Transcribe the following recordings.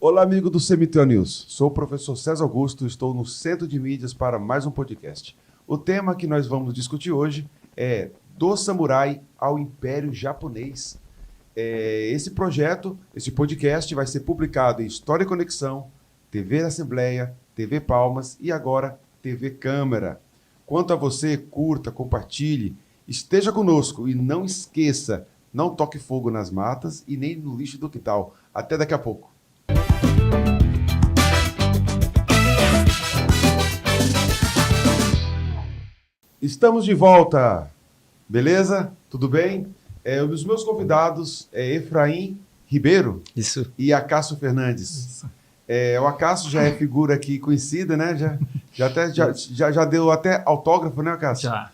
Olá, amigo do CMTO News. Sou o professor César Augusto e estou no Centro de Mídias para mais um podcast. O tema que nós vamos discutir hoje é Do Samurai ao Império Japonês. Esse podcast vai ser publicado em História e Conexão, TV Assembleia, TV Palmas e agora TV Câmara. Quanto a você, curta, compartilhe, esteja conosco e não esqueça, não toque fogo nas matas e nem no lixo do quintal. Até daqui a pouco. Estamos de volta, beleza? Tudo bem? Os meus convidados é Efraim Ribeiro. Isso. E Acácio Fernandes. Isso. O Acácio já é figura aqui conhecida, né? Já deu até autógrafo, né, Acácio? Já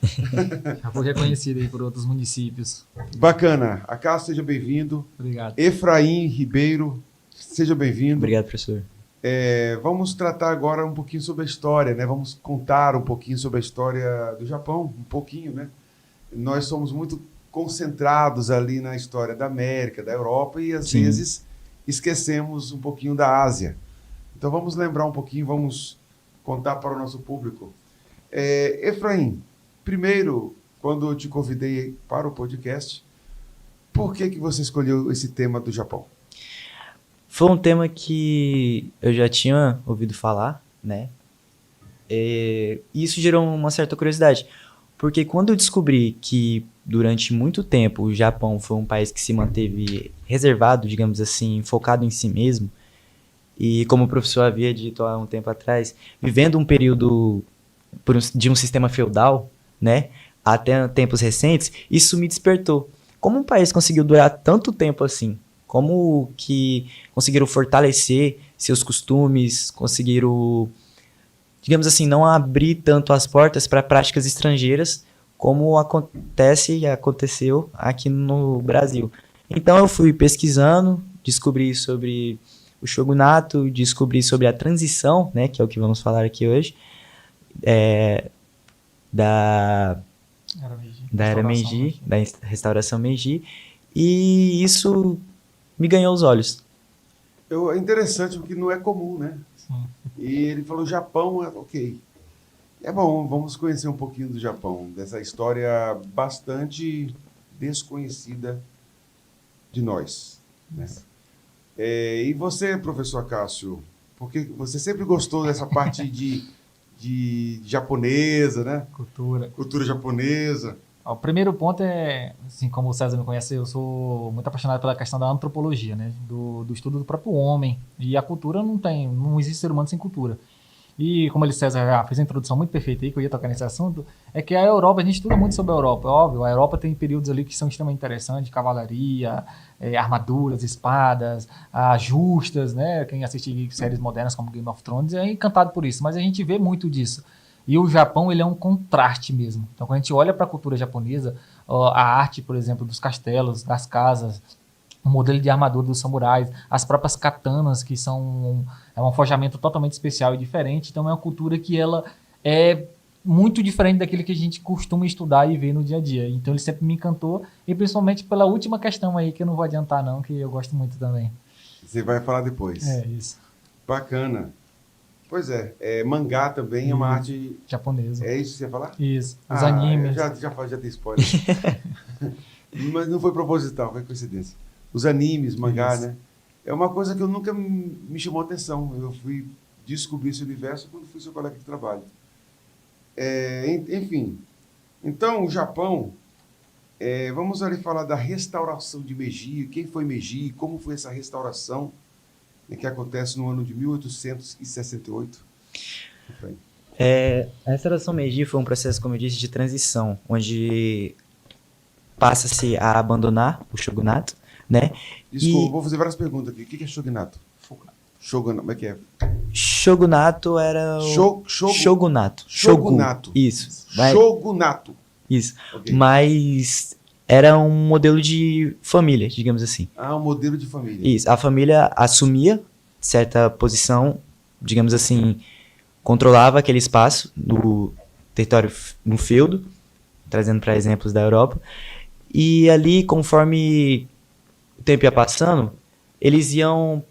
foi reconhecido aí por outros municípios. Bacana. Acácio, seja bem-vindo. Obrigado. Efraim Ribeiro, seja bem-vindo. Obrigado, professor. Vamos tratar agora um pouquinho sobre a história, né? Vamos contar um pouquinho sobre a história do Japão, um pouquinho, né? Nós somos muito concentrados ali na história da América, da Europa e às vezes esquecemos um pouquinho da Ásia. Então vamos lembrar um pouquinho, vamos contar para o nosso público. Efraim, primeiro, quando eu te convidei para o podcast, por que você escolheu esse tema do Japão? Foi um tema que eu já tinha ouvido falar, né? E isso gerou uma certa curiosidade, porque quando eu descobri que durante muito tempo o Japão foi um país que se manteve reservado, digamos assim, focado em si mesmo, e como o professor havia dito há um tempo atrás, vivendo um período de um sistema feudal, né, até tempos recentes, isso me despertou. Como um país conseguiu durar tanto tempo assim? Como que conseguiram fortalecer seus costumes, conseguiram, digamos assim, não abrir tanto as portas para práticas estrangeiras, como aconteceu aqui no Brasil. Então eu fui pesquisando, descobri sobre o shogunato, descobri sobre a transição, né, que é o que vamos falar aqui hoje, da Era Meiji, da restauração Meiji, e isso me ganhou os olhos. É interessante porque não é comum, né? Sim. E ele falou Japão, ok. É bom, vamos conhecer um pouquinho do Japão, dessa história bastante desconhecida de nós, né? E você, professor Acácio, porque você sempre gostou dessa parte de japonesa, né? Cultura japonesa. O primeiro ponto é, assim, como o César me conhece, eu sou muito apaixonado pela questão da antropologia, né? Do estudo do próprio homem. E a cultura não existe ser humano sem cultura. E como César já fez a introdução muito perfeita aí, que eu ia tocar nesse assunto, é que a Europa, a gente estuda muito sobre a Europa, é óbvio. A Europa tem períodos ali que são extremamente interessantes, cavalaria, armaduras, espadas, justas, né? Quem assiste séries modernas como Game of Thrones é encantado por isso, mas a gente vê muito disso. E o Japão, ele é um contraste mesmo. Então, quando a gente olha para a cultura japonesa, a arte, por exemplo, dos castelos, das casas, o modelo de armadura dos samurais, as próprias katanas, que são um forjamento totalmente especial e diferente. Então, é uma cultura que ela é muito diferente daquilo que a gente costuma estudar e ver no dia a dia. Então, ele sempre me encantou, e principalmente pela última questão aí, que eu não vou adiantar não, que eu gosto muito também. Você vai falar depois. Isso. Bacana. Pois mangá também é uma arte japonesa. É isso que você ia falar? Isso, os animes. Já dei spoiler. Mas não foi proposital, foi coincidência. Os animes, mangá, isso, né? É uma coisa que eu nunca me chamou a atenção. Eu fui descobrir esse universo quando fui seu colega de trabalho. Enfim, então o Japão, vamos ali falar da restauração de Meiji. Quem foi Meiji? Como foi essa restauração que acontece no ano de 1868. A restauração Meiji foi um processo, como eu disse, de transição, onde passa-se a abandonar o shogunato, né? Desculpa, vou fazer várias perguntas aqui. O que é shogunato? Shogunato, como é que é? Shogunato era o... Shogunato. Shogunato. Isso. Shogunato. Isso. Okay. Mas era um modelo de família, digamos assim. Um modelo de família. Isso. A família assumia certa posição, digamos assim, controlava aquele espaço do território no feudo, trazendo para exemplos da Europa, e ali, conforme o tempo ia passando, eles iam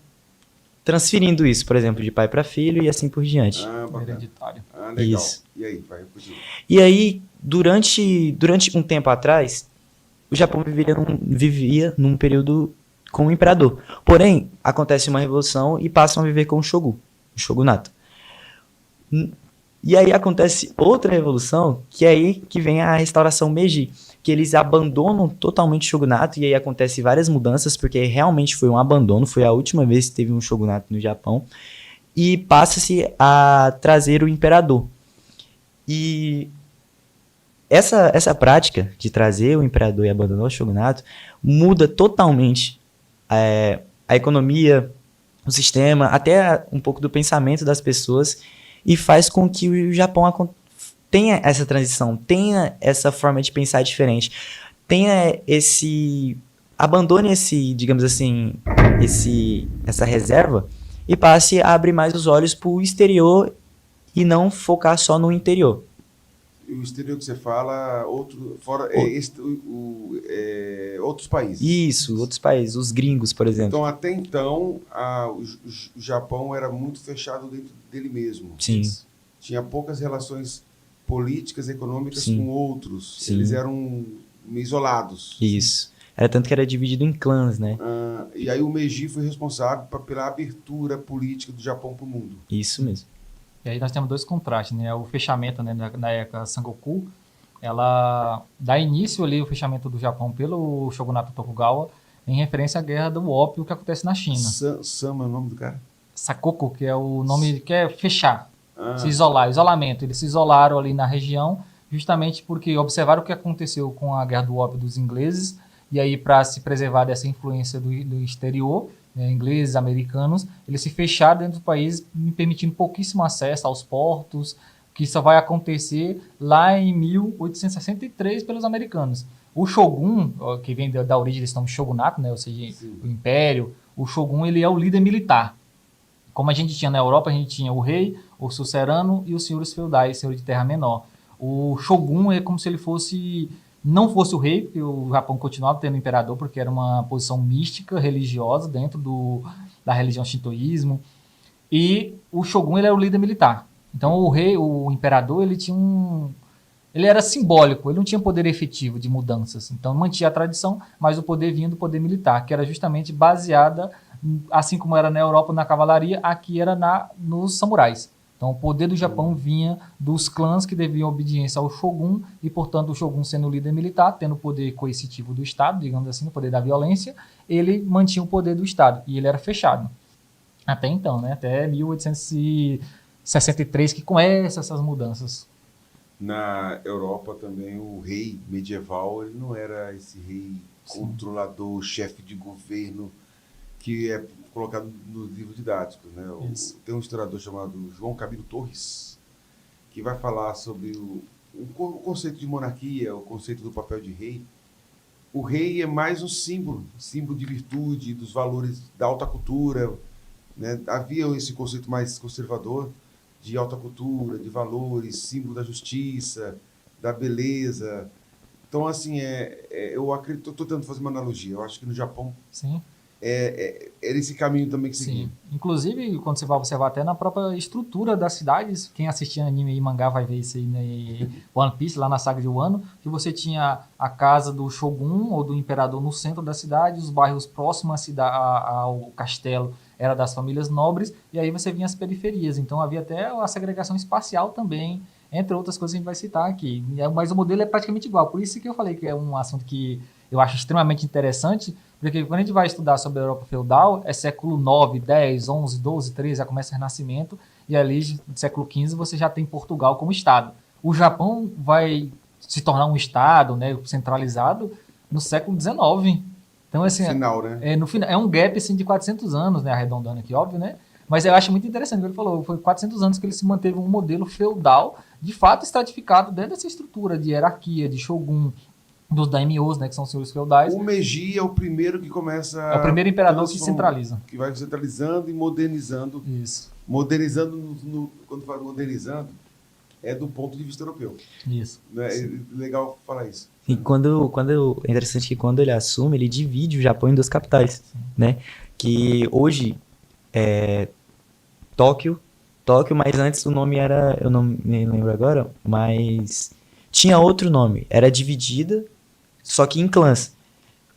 transferindo isso, por exemplo, de pai para filho e assim por diante. Bacana. Hereditário. Legal. Isso. E aí, vai, continua. E aí, durante um tempo atrás, o Japão vivia num período com o imperador. Porém, acontece uma revolução e passam a viver com o shogunato. E aí acontece outra revolução, que é aí que vem a restauração Meiji, que eles abandonam totalmente o shogunato, e aí acontece várias mudanças, porque realmente foi um abandono, foi a última vez que teve um shogunato no Japão, e passa-se a trazer o imperador. E essa prática de trazer o imperador e abandonar o shogunato muda totalmente a economia, o sistema, até um pouco do pensamento das pessoas, e faz com que o Japão tenha essa transição, tenha essa forma de pensar diferente, tenha abandone digamos assim, essa reserva e passe a abrir mais os olhos para o exterior e não focar só no interior. E o exterior que você fala, outros países. Isso, outros países, os gringos, por exemplo. Então, até então, o Japão era muito fechado dentro dele mesmo. Sim. Tinha poucas relações políticas, econômicas Sim. com outros. Sim. Eles eram meio isolados. Isso. Era tanto que era dividido em clãs, né? E aí o Meiji foi responsável pela abertura política do Japão para o mundo. Isso mesmo. E aí nós temos dois contrastes, né? O fechamento, né, na época Sengoku, ela dá início ali o fechamento do Japão pelo shogunato Tokugawa em referência à guerra do ópio que acontece na China. Sama é o nome do cara? Sakoku, que é o nome que é fechar, se isolar, isolamento. Eles se isolaram ali na região justamente porque observaram o que aconteceu com a guerra do ópio dos ingleses e aí para se preservar dessa influência do exterior, né, ingleses, americanos, eles se fecharam dentro do país, permitindo pouquíssimo acesso aos portos, que só vai acontecer lá em 1863 pelos americanos. O Shogun, que vem da origem desse nome shogunato, né, ou seja, Sim. o império, o Shogun ele é o líder militar. Como a gente tinha na Europa, a gente tinha o rei, o sucerano e os senhores feudais, senhor de terra menor. O Shogun é como se ele não fosse o rei, porque o Japão continuava tendo imperador, porque era uma posição mística, religiosa, dentro da religião shintoísmo. E o Shogun ele era o líder militar. Então o rei, o imperador, ele era simbólico, ele não tinha poder efetivo de mudanças. Então mantinha a tradição, mas o poder vinha do poder militar, que era justamente baseada, assim como era na Europa na cavalaria, aqui era nos samurais. Então, o poder do Japão vinha dos clãs que deviam obediência ao Shogun e, portanto, o Shogun sendo o líder militar, tendo o poder coercitivo do Estado, digamos assim, o poder da violência, ele mantinha o poder do Estado e ele era fechado. Até então, né? Até 1863 que começa essas mudanças. Na Europa também o rei medieval ele não era esse rei controlador, chefe de governo que é colocado nos livros didáticos, né? Tem um historiador chamado João Camilo Torres que vai falar sobre o conceito de monarquia, o conceito do papel de rei. O rei é mais um símbolo de virtude, dos valores da alta cultura, né? Havia esse conceito mais conservador de alta cultura, de valores, símbolo da justiça, da beleza. Então, assim, eu acredito, estou tentando fazer uma analogia. Eu acho que no Japão Sim. É esse caminho também que seguia. Sim. Inclusive, quando você vai observar até na própria estrutura das cidades, quem assistia anime e mangá vai ver isso aí em One Piece, lá na saga de Wano, que você tinha a casa do Shogun ou do imperador no centro da cidade, os bairros próximos ao castelo era das famílias nobres, e aí você vinha as periferias. Então havia até a segregação espacial também, entre outras coisas que a gente vai citar aqui. Mas o modelo é praticamente igual, por isso que eu falei que é um assunto que eu acho extremamente interessante, porque quando a gente vai estudar sobre a Europa feudal, é século 9, 10, 11, 12, 13, já começa o Renascimento, e ali no século 15 você já tem Portugal como Estado. O Japão vai se tornar um Estado, né, centralizado no século 19. Então, assim, Final, né? no final, é um gap assim, de 400 anos, né, arredondando aqui, óbvio, né? Mas eu acho muito interessante o que ele falou, foi 400 anos que ele se manteve um modelo feudal, de fato estratificado dentro dessa estrutura de hierarquia, de shogun, dos daimyos, né, que são os senhores feudais. O Meiji é o primeiro que começa... É o primeiro imperador que centraliza. Que vai centralizando e modernizando. Isso. Modernizando, quando fala modernizando, é do ponto de vista europeu. Isso. Né? É legal falar isso. E é interessante que quando ele assume, ele divide o Japão em duas capitais, né? Que hoje Tóquio, mas antes o nome era, eu não me lembro agora, mas tinha outro nome, era dividida, só que em clãs.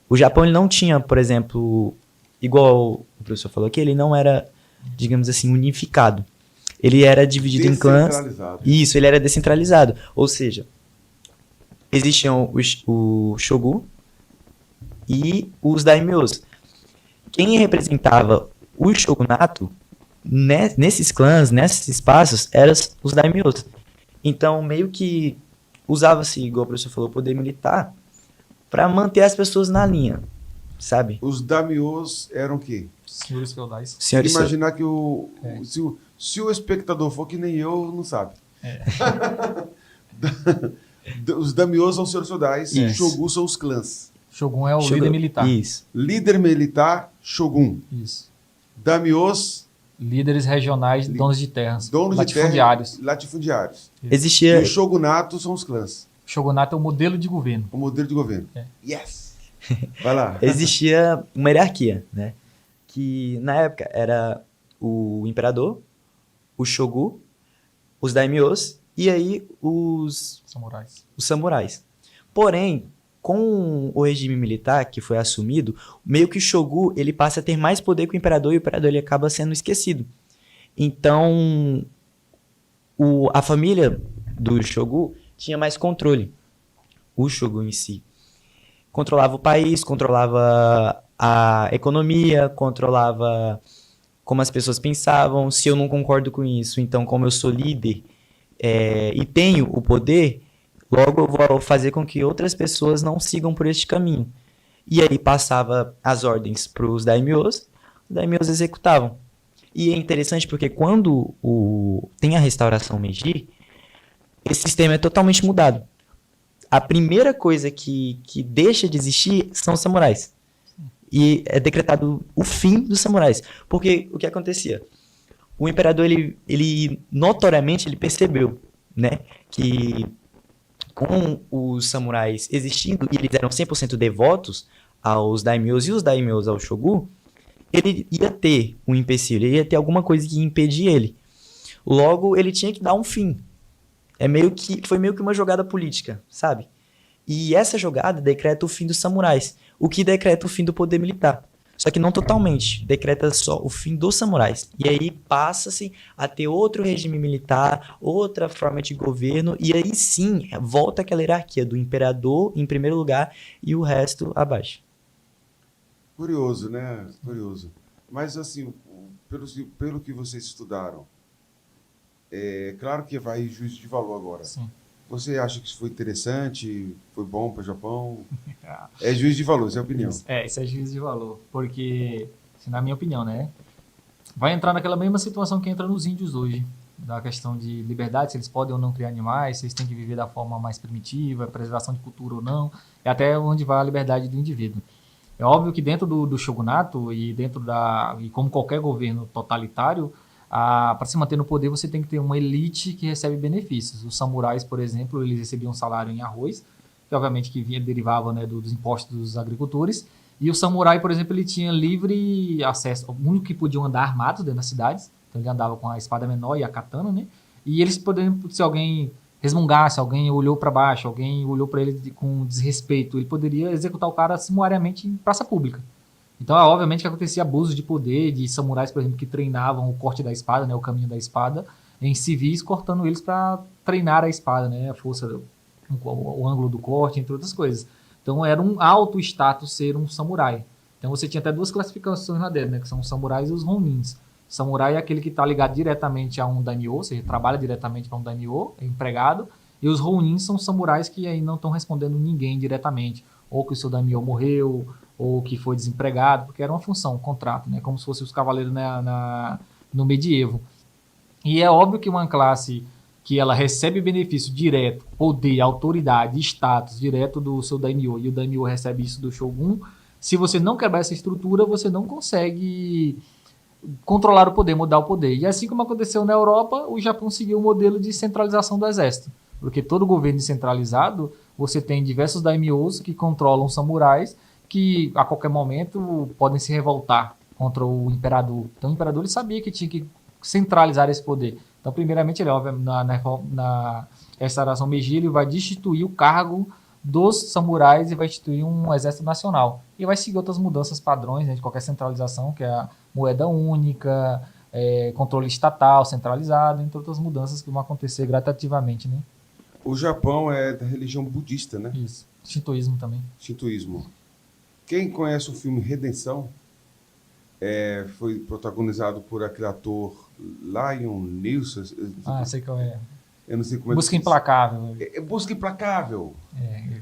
O Japão ele não tinha, por exemplo, igual o professor falou aqui, ele não era, digamos assim, unificado. Ele era dividido em clãs. Descentralizado. Isso, ele era descentralizado. Ou seja, existiam o Shogun e os daimyos. Quem representava o shogunato nesses clãs, nesses espaços, eram os daimyos. Então, meio que usava-se, igual o professor falou, o poder militar para manter as pessoas na linha, sabe? Os daimyos eram o quê? Senhores feudais. Senhores, Imaginar que se o espectador for que nem eu, não sabe. Os daimyos são os senhores feudais, Isso. Shogun são os clãs. Shogun é o líder militar. Isso. Líder militar, Shogun. Isso. Daimyos, Líderes regionais, donos de terras. donos de terra, latifundiários. latifundiários. Existia E o shogunato são os clãs. Shogunato é o modelo de governo. O modelo de governo. É. Yes! Vai lá. existia uma hierarquia, né? Que na época era o imperador, o shogun, os daimyos e aí os samurais. Porém, com o regime militar que foi assumido, meio que o shogun ele passa a ter mais poder que o imperador e o imperador ele acaba sendo esquecido. Então, a família do shogun tinha mais controle. O shogun em si controlava o país, controlava a economia, controlava como as pessoas pensavam. Se eu não concordo com isso, então como eu sou líder e tenho o poder, logo eu vou fazer com que outras pessoas não sigam por este caminho. E aí passava as ordens para os daimyos executavam. E é interessante porque quando tem a restauração Meiji, esse sistema é totalmente mudado. A primeira coisa que deixa de existir são os samurais. E é decretado o fim dos samurais. Porque o que acontecia? O imperador, ele notoriamente, ele percebeu, né, que com os samurais existindo, e eles eram 100% devotos aos daimyos e os daimyos ao shogun, ele ia ter um empecilho, ele ia ter alguma coisa que ia impedir ele. Logo, ele tinha que dar um fim. Foi meio que uma jogada política, sabe? E essa jogada decreta o fim dos samurais, o que decreta o fim do poder militar. Só que não totalmente, decreta só o fim dos samurais. E aí passa-se a ter outro regime militar, outra forma de governo, e aí sim volta aquela hierarquia do imperador em primeiro lugar e o resto abaixo. Curioso, né? Curioso. Mas assim, pelo que vocês estudaram, é claro que vai juízo de valor agora. Sim. Você acha que isso foi interessante? Foi bom para o Japão? É juízo de valor, essa é a opinião. Isso é juízo de valor. Porque, assim, na minha opinião, né? Vai entrar naquela mesma situação que entra nos índios hoje. Da questão de liberdade, se eles podem ou não criar animais, se eles têm que viver da forma mais primitiva, preservação de cultura ou não. É até onde vai a liberdade do indivíduo. É óbvio que dentro do shogunato e e como qualquer governo totalitário, para se manter no poder você tem que ter uma elite que recebe benefícios. Os samurais, por exemplo, eles recebiam um salário em arroz, que obviamente derivava, né, dos impostos dos agricultores. E o samurai, por exemplo, ele tinha livre acesso, o único que podiam andar armados dentro das cidades. Então ele andava com a espada menor e a katana, né? E eles poderiam, se alguém resmungasse, alguém olhou para baixo, alguém olhou para ele com desrespeito, ele poderia executar o cara sumariamente em praça pública. Então, obviamente que acontecia abuso de poder, de samurais, por exemplo, que treinavam o corte da espada, né, o caminho da espada, em civis, cortando eles para treinar a espada, né, a força, o ângulo do corte, entre outras coisas. Então, era um alto status ser um samurai. Então, você tinha até duas classificações lá dentro, né, que são os samurais e os ronins. Samurai é aquele que está ligado diretamente a um daimyo, ou seja, trabalha diretamente para um daimyo, é empregado, e os ronins são samurais que aí não estão respondendo ninguém diretamente, ou que o seu daimyo morreu, ou que foi desempregado, porque era uma função, um contrato, né? Como se fossem os cavaleiros no medievo. E é óbvio que uma classe que ela recebe benefício direto, poder, autoridade, status direto do seu daimyo, e o daimyo recebe isso do shogun, se você não quebrar essa estrutura, você não consegue controlar o poder, mudar o poder. E assim como aconteceu na Europa, o Japão seguiu o modelo de centralização do exército, porque todo governo descentralizado, você tem diversos daimyos que controlam samurais, que a qualquer momento podem se revoltar contra o imperador. Então o imperador ele sabia que tinha que centralizar esse poder. Então, primeiramente, ele, óbvio, na restauração Meiji, ele vai destituir o cargo dos samurais e vai instituir um exército nacional. E vai seguir outras mudanças padrões, né, de qualquer centralização, que é a moeda única, controle estatal centralizado, entre outras mudanças que vão acontecer gradativamente, né? O Japão é da religião budista, né? Isso. Shintoísmo também. Shintoísmo. Quem conhece o filme Redenção, foi protagonizado por aquele ator Lion Neeson. Sei que é. Eu não sei como é Busca que Implacável. Busca Implacável.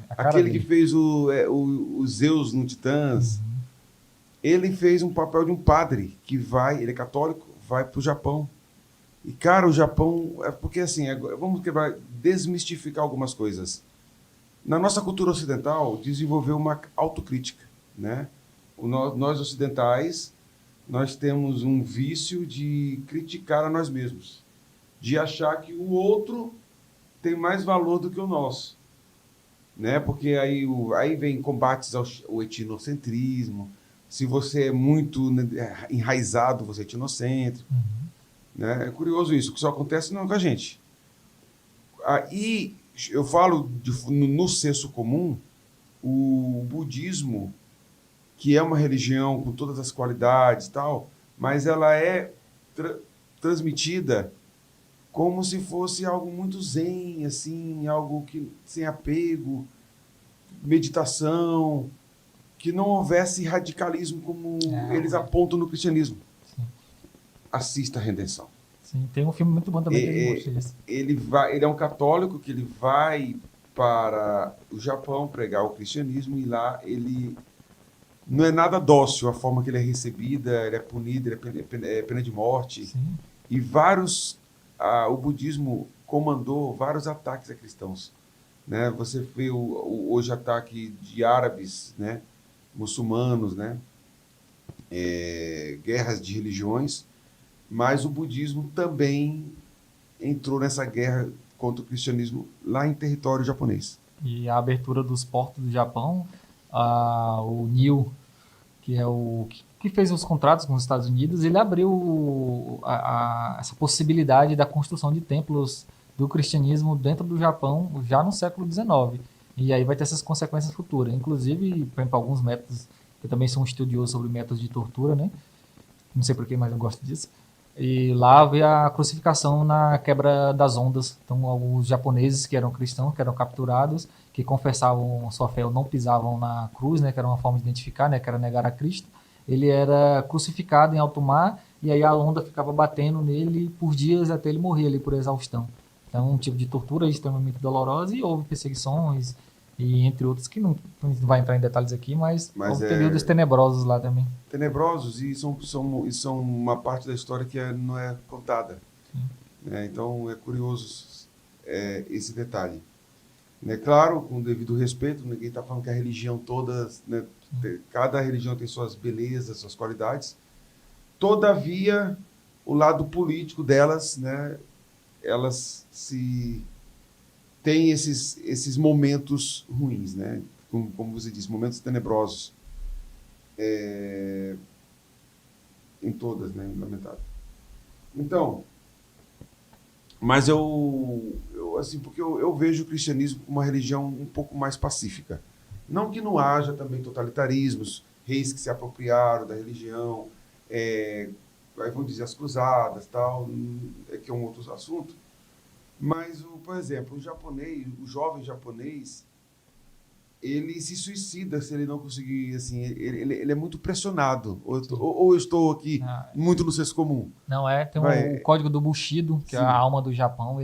A cara Aquele dele. que fez o Zeus no Titãs. Ele fez um papel de um padre que ele é católico, vai para o Japão. E, cara, o Japão... porque, assim, vamos desmistificar algumas coisas. Na nossa cultura ocidental, desenvolveu uma autocrítica, né? Nós ocidentais, nós temos um vício de criticar a nós mesmos, de achar que o outro tem mais valor do que o nosso, né? Porque aí vem combates ao etnocentrismo. Se você é muito, né, enraizado, você é etnocêntrico. Né? É curioso isso, que só acontece não com a gente. Aí eu falo no senso comum, o budismo, que é uma religião com todas as qualidades e tal, mas ela é transmitida como se fosse algo muito zen, assim, algo que sem apego, meditação, que não houvesse radicalismo como eles apontam no cristianismo. Sim. Assista a Redenção. Sim, tem um filme muito bom também que ele mostra isso. Ele é um católico que ele vai para o Japão pregar o cristianismo, e lá ele não é nada dócil a forma que ele é recebida, ele é punido, é pena de morte. Sim. E o budismo comandou vários ataques a cristãos, né? Você vê hoje ataque de árabes, né? Muçulmanos, né? Guerras de religiões, mas o budismo também entrou nessa guerra contra o cristianismo lá em território japonês. E a abertura dos portos do Japão, o Neil, que é o que fez os contratos com os Estados Unidos, ele abriu essa possibilidade da construção de templos do cristianismo dentro do Japão já no século XIX. E aí vai ter essas consequências futuras. Inclusive, por exemplo, alguns métodos, eu também sou um estudioso sobre métodos de tortura, né? Não sei porquê, mas eu gosto disso. E lá vê a crucificação na quebra das ondas. Então, alguns japoneses que eram cristãos, que eram capturados, que confessavam sua fé ou não pisavam na cruz, né? Que era uma forma de identificar, né? Que era negar a Cristo. Ele era crucificado em alto mar, e aí a onda ficava batendo nele por dias até ele morrer ali por exaustão. Então, um tipo de tortura extremamente dolorosa, e houve perseguições, e entre outros, que não vai entrar em detalhes aqui, mas houve períodos tenebrosos lá também. Tenebrosos, e são uma parte da história que não é contada. Então, é curioso esse detalhe. Claro, com devido respeito, ninguém está falando que a religião toda, né, cada religião tem suas belezas, suas qualidades. Todavia, o lado político delas, né, elas têm esses momentos ruins, né? Como você disse, momentos tenebrosos. Em todas, né? Lamentável. Então, mas porque eu vejo o cristianismo como uma religião um pouco mais pacífica. Não que não haja também totalitarismos, reis que se apropriaram da religião, aí vamos dizer as cruzadas, tal, que é um outro assunto. Mas, por exemplo, o jovem japonês, ele se suicida se ele não conseguir, assim, ele é muito pressionado. Ou eu estou aqui muito no senso comum? Não, tem o código do Bushido, que é a alma do Japão.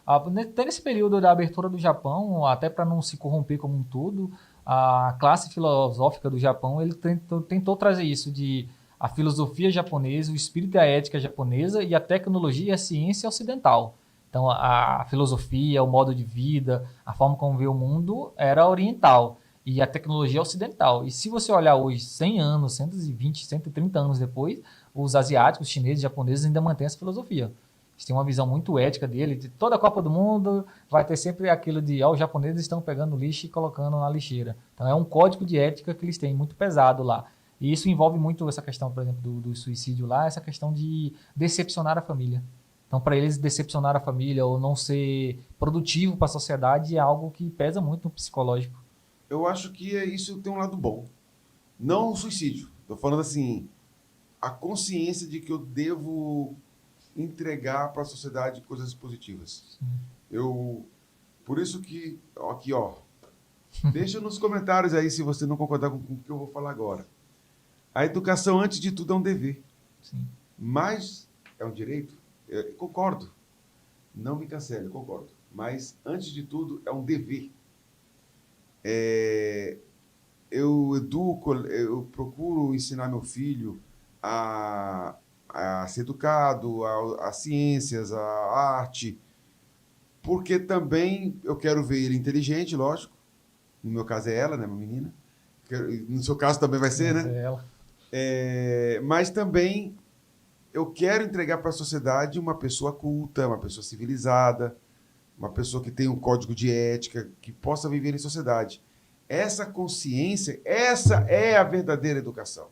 Até nesse período da abertura do Japão, até para não se corromper como um todo, a classe filosófica do Japão, ele tentou trazer isso de a filosofia japonesa, o espírito e a ética japonesa, e a tecnologia e a ciência ocidental. Então, a filosofia, o modo de vida, a forma como vê o mundo era oriental, e a tecnologia ocidental. E se você olhar hoje, 100 anos, 120, 130 anos depois, os asiáticos, os chineses, os japoneses ainda mantêm essa filosofia. Eles têm uma visão muito ética dele. De toda a Copa do Mundo vai ter sempre aquilo de os japoneses estão pegando lixo e colocando na lixeira. Então, é um código de ética que eles têm, muito pesado lá. E isso envolve muito essa questão, por exemplo, do suicídio lá, essa questão de decepcionar a família. Então, para eles, decepcionar a família ou não ser produtivo para a sociedade é algo que pesa muito no psicológico. Eu acho que isso tem um lado bom. Não o suicídio. Estou falando assim, a consciência de que eu devo entregar para a sociedade coisas positivas. Por isso que, aqui ó, deixa nos comentários aí se você não concordar com o que eu vou falar agora. A educação, antes de tudo, é um dever. Sim. Mas é um direito? Eu concordo. Não me cancele, eu concordo. Mas, antes de tudo, é um dever. Eu educo, eu procuro ensinar meu filho a ser educado, a ciências, a arte, porque também eu quero ver ele inteligente, lógico. No meu caso é ela, né, minha menina. No seu caso também vai ser, Mas né? é ela. Mas também eu quero entregar para a sociedade uma pessoa culta, uma pessoa civilizada, uma pessoa que tenha um código de ética, que possa viver em sociedade. Essa consciência, essa é a verdadeira educação.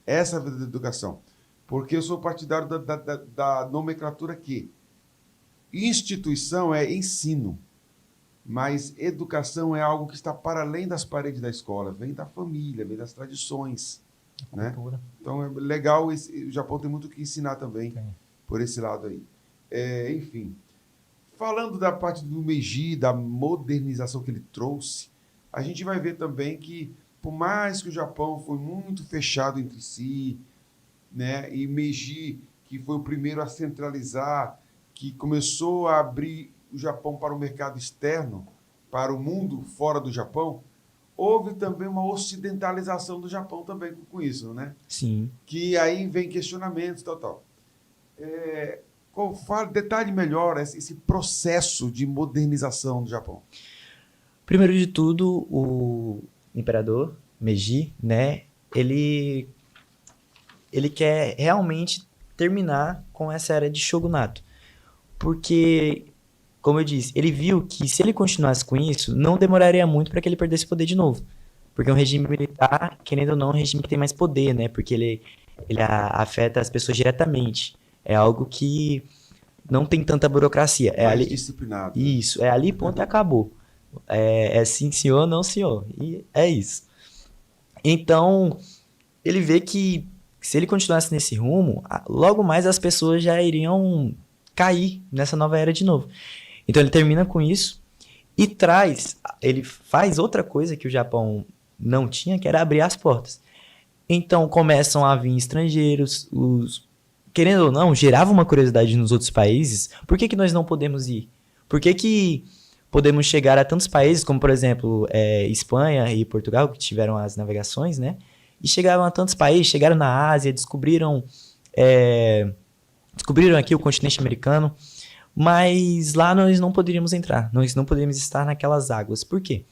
Essa é a verdadeira educação. Porque eu sou partidário da nomenclatura que instituição é ensino, mas educação é algo que está para além das paredes da escola, vem da família, vem das tradições. Né? Então é legal, o Japão tem muito o que ensinar também, por esse lado aí. Enfim, falando da parte do Meiji, da modernização que ele trouxe, a gente vai ver também que, por mais que o Japão foi muito fechado entre si, né, e Meiji, que foi o primeiro a centralizar, que começou a abrir o Japão para o mercado externo, para o mundo fora do Japão, houve também uma ocidentalização do Japão também com isso, né? Sim. Que aí vem questionamentos, tal. Detalhe melhor esse processo de modernização do Japão. Primeiro de tudo, o imperador Meiji, né? Ele quer realmente terminar com essa era de shogunato. Porque, como eu disse, ele viu que se ele continuasse com isso, não demoraria muito para que ele perdesse poder de novo. Porque um regime militar, querendo ou não, é um regime que tem mais poder, né? Porque ele afeta as pessoas diretamente. É algo que não tem tanta burocracia. É mais ali, disciplinado. Isso, é ali, ponto, e acabou. É sim, senhor, não, senhor. E é isso. Então, ele vê que se ele continuasse nesse rumo, logo mais as pessoas já iriam cair nessa nova era de novo. Então ele termina com isso e ele faz outra coisa que o Japão não tinha, que era abrir as portas. Então começam a vir estrangeiros, querendo ou não, gerava uma curiosidade nos outros países. Por que nós não podemos ir? Por que podemos chegar a tantos países, como por exemplo, Espanha e Portugal, que tiveram as navegações, né? E chegaram a tantos países, chegaram na Ásia, descobriram aqui o continente americano, mas lá nós não poderíamos entrar, nós não poderíamos estar naquelas águas. Por quê?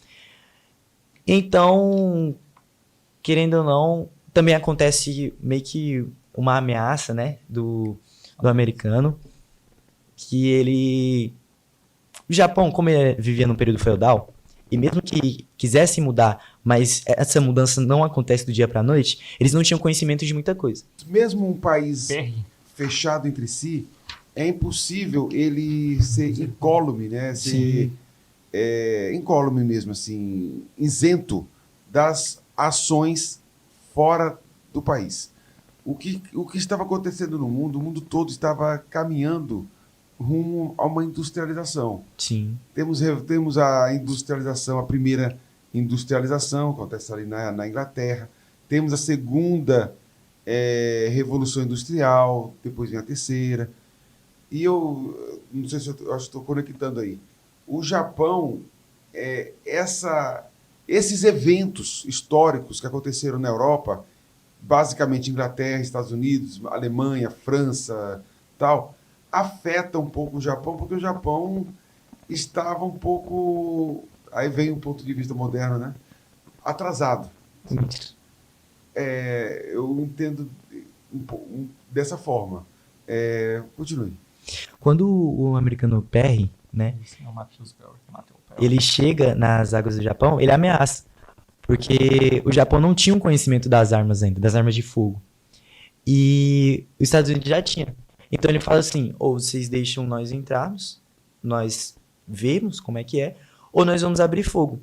Então, querendo ou não, também acontece meio que uma ameaça, né, do americano, que o Japão, como ele vivia num período feudal, e mesmo que quisesse mudar, mas essa mudança não acontece do dia para a noite, eles não tinham conhecimento de muita coisa. Mesmo um país fechado entre si, é impossível ele ser incólume, né? Ser incólume mesmo, assim, isento das ações fora do país. O que estava acontecendo no mundo, o mundo todo estava caminhando rumo a uma industrialização. Sim. Temos a industrialização, a primeira industrialização, acontece ali na Inglaterra. Temos a segunda Revolução Industrial, depois vem a terceira. E eu não sei se eu acho que estou conectando aí. O Japão, esses eventos históricos que aconteceram na Europa, basicamente Inglaterra, Estados Unidos, Alemanha, França, tal, afeta um pouco o Japão, porque o Japão estava um pouco, aí vem um ponto de vista moderno, né? Atrasado. Eu entendo dessa forma. Continue. Quando o americano Perry, né, ele chega nas águas do Japão, ele ameaça. Porque o Japão não tinha um conhecimento das armas ainda, das armas de fogo. E os Estados Unidos já tinha. Então ele fala assim, ou vocês deixam nós entrarmos, nós vemos como é que é, ou nós vamos abrir fogo.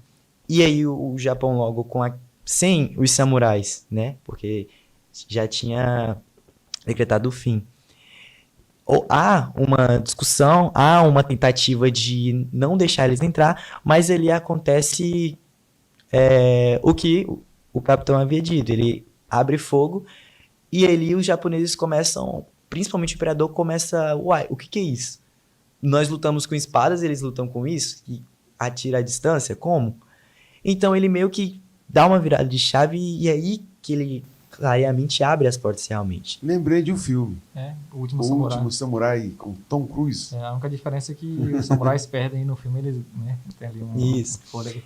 E aí o Japão logo sem os samurais, né? Porque já tinha decretado o fim. Ou há uma discussão, há uma tentativa de não deixar eles entrar, mas ali acontece o que o capitão havia dito. Ele abre fogo e ali os japoneses começam, principalmente o imperador, começa, uai, o que é isso? Nós lutamos com espadas, eles lutam com isso? E atira à distância? Como? Então ele meio que dá uma virada de chave e é aí que ele claramente abre as portas realmente. Lembrei de um filme. O Último O Samurai. Último Samurai, com Tom Cruise. A única diferença é que os samurais perdem no filme, eles, né, tem ali Isso. fôlego.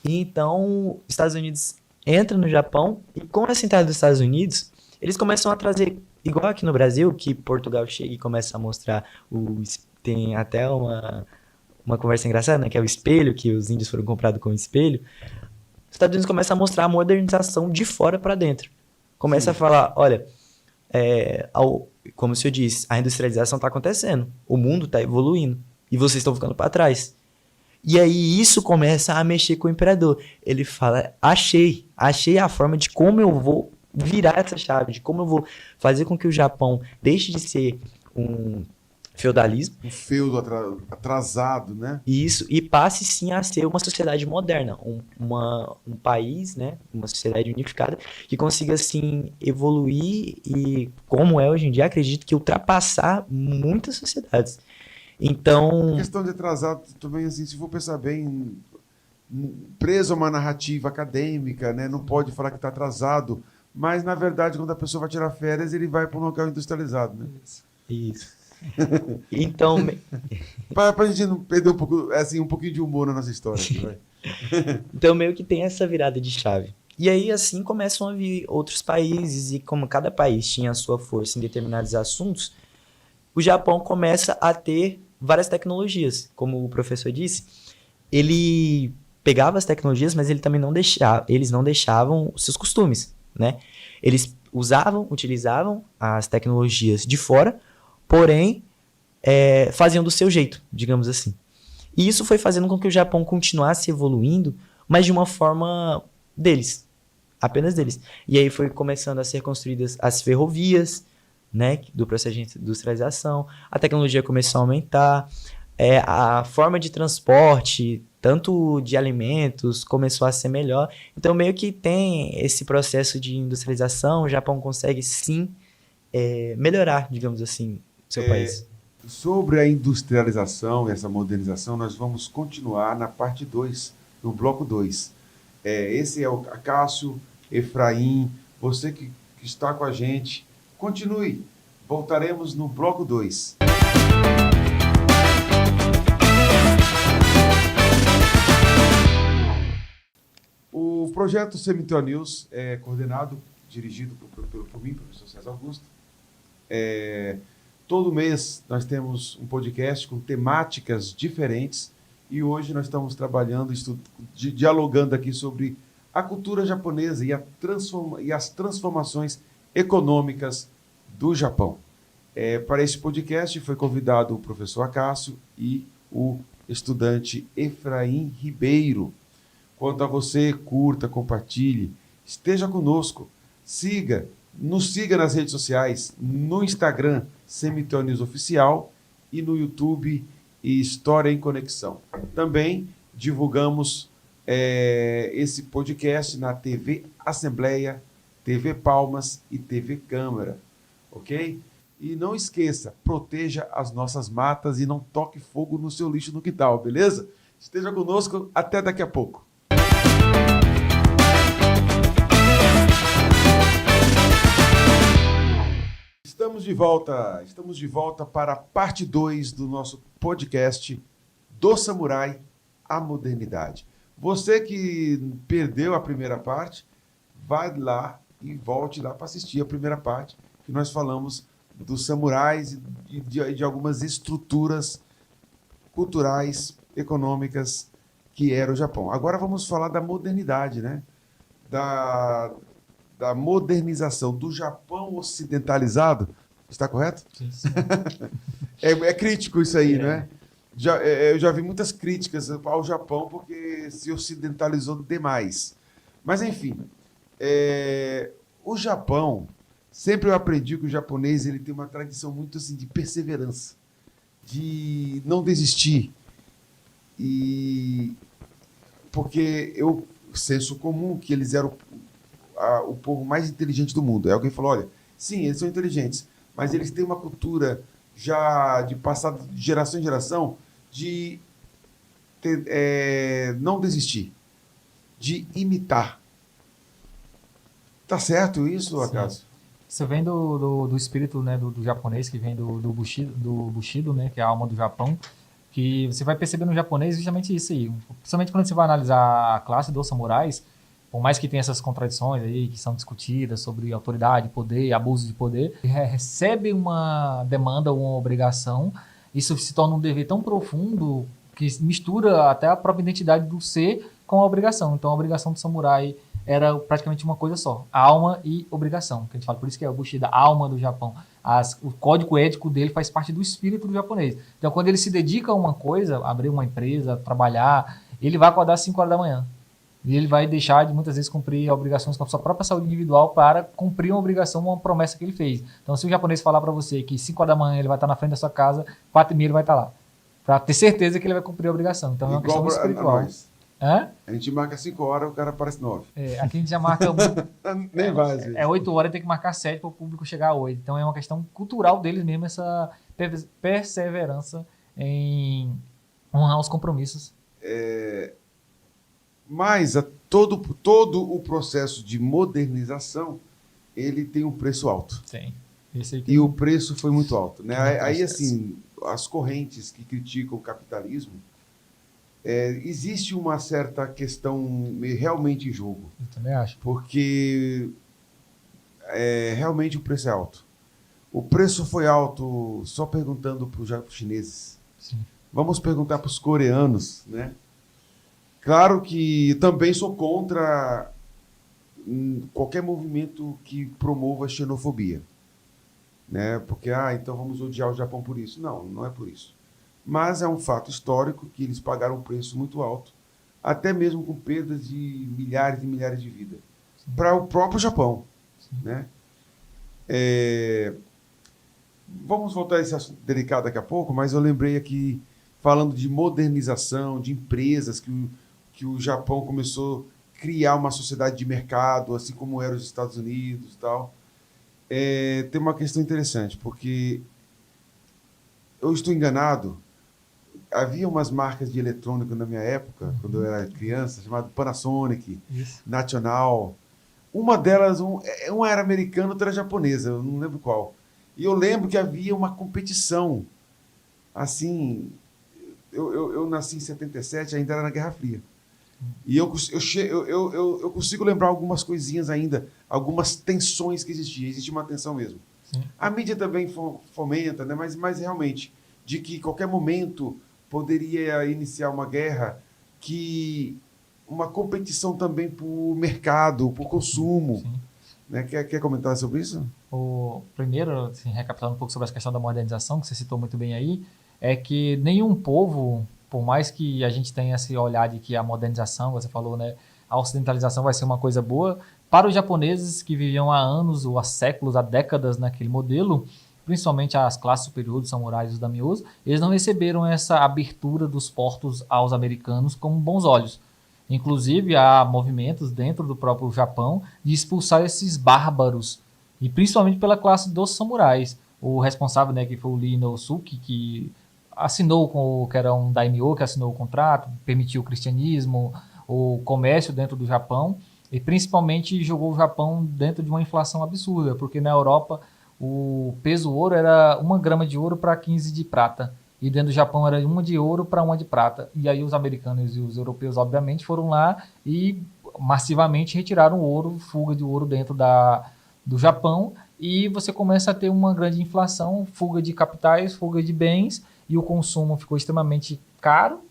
E então, os Estados Unidos entram no Japão e com essa entrada dos Estados Unidos, eles começam a trazer, igual aqui no Brasil, que Portugal chega e começa a mostrar, tem até uma conversa engraçada, né, que é o espelho, que os índios foram comprados com o espelho. Os Estados Unidos começam a mostrar a modernização de fora para dentro. Começa a falar, olha, como o senhor disse, a industrialização está acontecendo, o mundo está evoluindo e vocês estão ficando para trás. E aí isso começa a mexer com o imperador. Ele fala, achei a forma de como eu vou virar essa chave, de como eu vou fazer com que o Japão deixe de ser um feudalismo. Um feudo atrasado, né? Isso, e passe sim a ser uma sociedade moderna, um país, né, uma sociedade unificada, que consiga assim evoluir e, como é hoje em dia, acredito que ultrapassar muitas sociedades. Então... A questão de atrasado também, assim, se for pensar bem, preso a uma narrativa acadêmica, né? Não pode falar que está atrasado, mas, na verdade, quando a pessoa vai tirar férias, ele vai para um local industrializado, né? Isso. Então... Para a gente não perder um pouquinho de humor na nossa história aqui, vai. Então, meio que tem essa virada de chave. E aí, assim, começam a vir outros países, e como cada país tinha a sua força em determinados assuntos, o Japão começa a ter várias tecnologias. Como o professor disse, ele pegava as tecnologias, mas ele também eles não deixavam os seus costumes, né? Eles utilizavam as tecnologias de fora, porém, faziam do seu jeito, digamos assim. E isso foi fazendo com que o Japão continuasse evoluindo, mas de uma forma deles, apenas deles. E aí foi começando a ser construídas as ferrovias, né, do processo de industrialização, a tecnologia começou a aumentar, a forma de transporte, tanto de alimentos, começou a ser melhor. Então, meio que tem esse processo de industrialização, o Japão consegue, sim, melhorar, digamos assim, o seu país. Sobre a industrialização e essa modernização, nós vamos continuar na parte 2, no bloco 2. Esse é o Cássio, Efraim, você que está com a gente, continue. Voltaremos no bloco 2. O projeto Cemitério News é coordenado, dirigido por mim, professor César Augusto. Todo mês nós temos um podcast com temáticas diferentes e hoje nós estamos trabalhando, dialogando aqui sobre a cultura japonesa e as transformações econômicas do Japão. Para esse podcast foi convidado o professor Acácio e o estudante Efraim Ribeiro. Quanto a você, curta, compartilhe, esteja conosco, nos siga nas redes sociais, no Instagram, Cemitério News Oficial, e no YouTube, História em Conexão. Também divulgamos esse podcast na TV Assembleia, TV Palmas e TV Câmara, ok? E não esqueça, proteja as nossas matas e não toque fogo no seu lixo no quintal, beleza? Esteja conosco, até daqui a pouco. Estamos de volta para a parte 2 do nosso podcast Do Samurai à Modernidade. Você que perdeu a primeira parte, vai lá e volte lá para assistir a primeira parte, que nós falamos dos samurais e de algumas estruturas culturais, econômicas que era o Japão. Agora vamos falar da modernidade, né? da, da modernização do Japão ocidentalizado. Está correto? Sim, sim. É crítico isso aí, né? Eu já vi muitas críticas ao Japão porque se ocidentalizou demais. Mas, enfim, o Japão, sempre eu aprendi que o japonês ele tem uma tradição muito assim, de perseverança, de não desistir. E porque senso comum que eles eram o povo mais inteligente do mundo. Aí alguém falou, olha, sim, eles são inteligentes, mas eles têm uma cultura já de passado de geração em geração de não desistir, de imitar. Tá certo isso, acaso? Isso vem do espírito, né, do japonês, que vem do Bushido, né, que é a alma do Japão, que você vai perceber no japonês justamente isso aí. Principalmente quando você vai analisar a classe dos samurais, por mais que tenha essas contradições aí que são discutidas sobre autoridade, poder, abuso de poder, recebe uma demanda ou uma obrigação, isso se torna um dever tão profundo que mistura até a própria identidade do ser com a obrigação. Então a obrigação do samurai era praticamente uma coisa só, alma e obrigação, que a gente fala, por isso que é o Bushido, a alma do Japão. O código ético dele faz parte do espírito do japonês. Então quando ele se dedica a uma coisa, abrir uma empresa, trabalhar, ele vai acordar às 5 horas da manhã. E ele vai deixar de muitas vezes cumprir obrigações com a sua própria saúde individual para cumprir uma obrigação, uma promessa que ele fez. Então se o japonês falar para você que 5 horas da manhã ele vai estar na frente da sua casa, 4h30 ele vai estar lá. Para ter certeza que ele vai cumprir a obrigação. Então é uma questão espiritual. A gente marca 5 horas, o cara aparece 9. Aqui a gente já marca... Nem vai, às vezes. 8 horas, tem que marcar 7 para o público chegar a 8. Então é uma questão cultural deles mesmo, essa perseverança em honrar os compromissos. Mas todo o processo de modernização, ele tem um preço alto. Tem. E o preço foi muito alto, né? Aí, assim, as correntes que criticam o capitalismo, existe uma certa questão realmente em jogo. Eu também acho. Porque realmente o preço é alto. O preço foi alto só perguntando para os chineses. Sim. Vamos perguntar para os coreanos, né? Claro que também sou contra qualquer movimento que promova a xenofobia, né? Porque, então vamos odiar o Japão por isso. Não, não é por isso. Mas é um fato histórico que eles pagaram um preço muito alto, até mesmo com perdas de milhares e milhares de vidas, para o próprio Japão, né? Vamos voltar a esse assunto delicado daqui a pouco, mas eu lembrei aqui, falando de modernização, de empresas, que o Japão começou a criar uma sociedade de mercado, assim como eram os Estados Unidos e tal. Tem uma questão interessante, porque eu estou enganado, havia umas marcas de eletrônico na minha época, quando eu era criança, chamado Panasonic, National. Uma delas, uma era americana, outra era japonesa, eu não lembro qual. E eu lembro que havia uma competição, assim, eu nasci em 77, ainda era na Guerra Fria. E eu consigo lembrar algumas coisinhas ainda, algumas tensões que existiam. Existe uma tensão mesmo. Sim. A mídia também fomenta, né? Mas realmente, de que qualquer momento poderia iniciar uma guerra, uma competição também por mercado, por consumo. Sim. Né? Quer comentar sobre isso? Primeiro, assim, recapitulando um pouco sobre essa questão da modernização, que você citou muito bem aí, é que nenhum povo, por mais que a gente tenha esse olhar de que a modernização, você falou, né, a ocidentalização vai ser uma coisa boa, para os japoneses que viviam há anos, ou há séculos, há décadas naquele modelo, principalmente as classes superiores, os samurais e os daimyos, eles não receberam essa abertura dos portos aos americanos com bons olhos. Inclusive, há movimentos dentro do próprio Japão de expulsar esses bárbaros, e principalmente pela classe dos samurais. O responsável, né, que foi o Lee Inosuke, que assinou que era um daimyo, que assinou o contrato, permitiu o cristianismo, o comércio dentro do Japão, e principalmente jogou o Japão dentro de uma inflação absurda, porque na Europa o peso ouro era 1 grama de ouro para 15 de prata, e dentro do Japão era 1 de ouro para 1 de prata. E aí os americanos e os europeus, obviamente, foram lá e massivamente retiraram o ouro, fuga de ouro dentro do Japão, e você começa a ter uma grande inflação, fuga de capitais, fuga de bens, e o consumo ficou extremamente caro,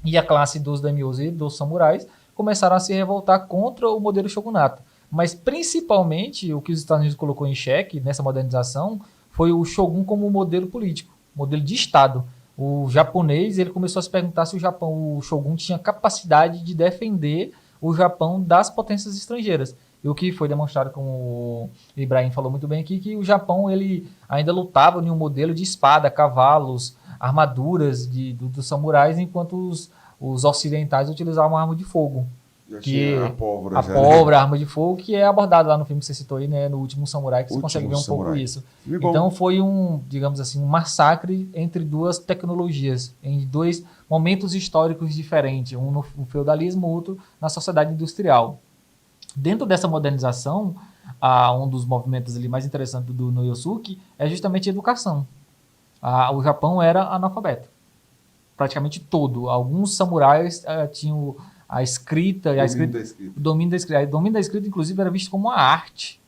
e a classe dos daimyos e dos samurais começaram a se revoltar contra o modelo shogunato. Mas principalmente o que os Estados Unidos colocou em xeque nessa modernização foi o shogun como modelo político, modelo de Estado. O japonês ele começou a se perguntar se o shogun tinha capacidade de defender o Japão das potências estrangeiras. E o que foi demonstrado, como o Ibrahim falou muito bem aqui, que o Japão ele ainda lutava em um modelo de espada, cavalos, armaduras dos samurais, enquanto os ocidentais utilizavam arma de fogo. Já Que tinha a pólvora. a já, pólvora, a arma de fogo, que é abordado lá no filme que você citou aí, né, no Último Samurai, que você consegue ver um pouco Samurai. isso. Filme bom. Então foi digamos assim, um massacre entre duas tecnologias, em dois momentos históricos diferentes, um no feudalismo, outro na sociedade industrial. Dentro dessa modernização, um dos movimentos ali mais interessantes do Ieyasu é justamente a educação. O Japão era analfabeto, praticamente todo. Alguns samurais tinham a escrita, Domínio da escrita. o domínio da escrita. O domínio da escrita, inclusive, era visto como uma arte.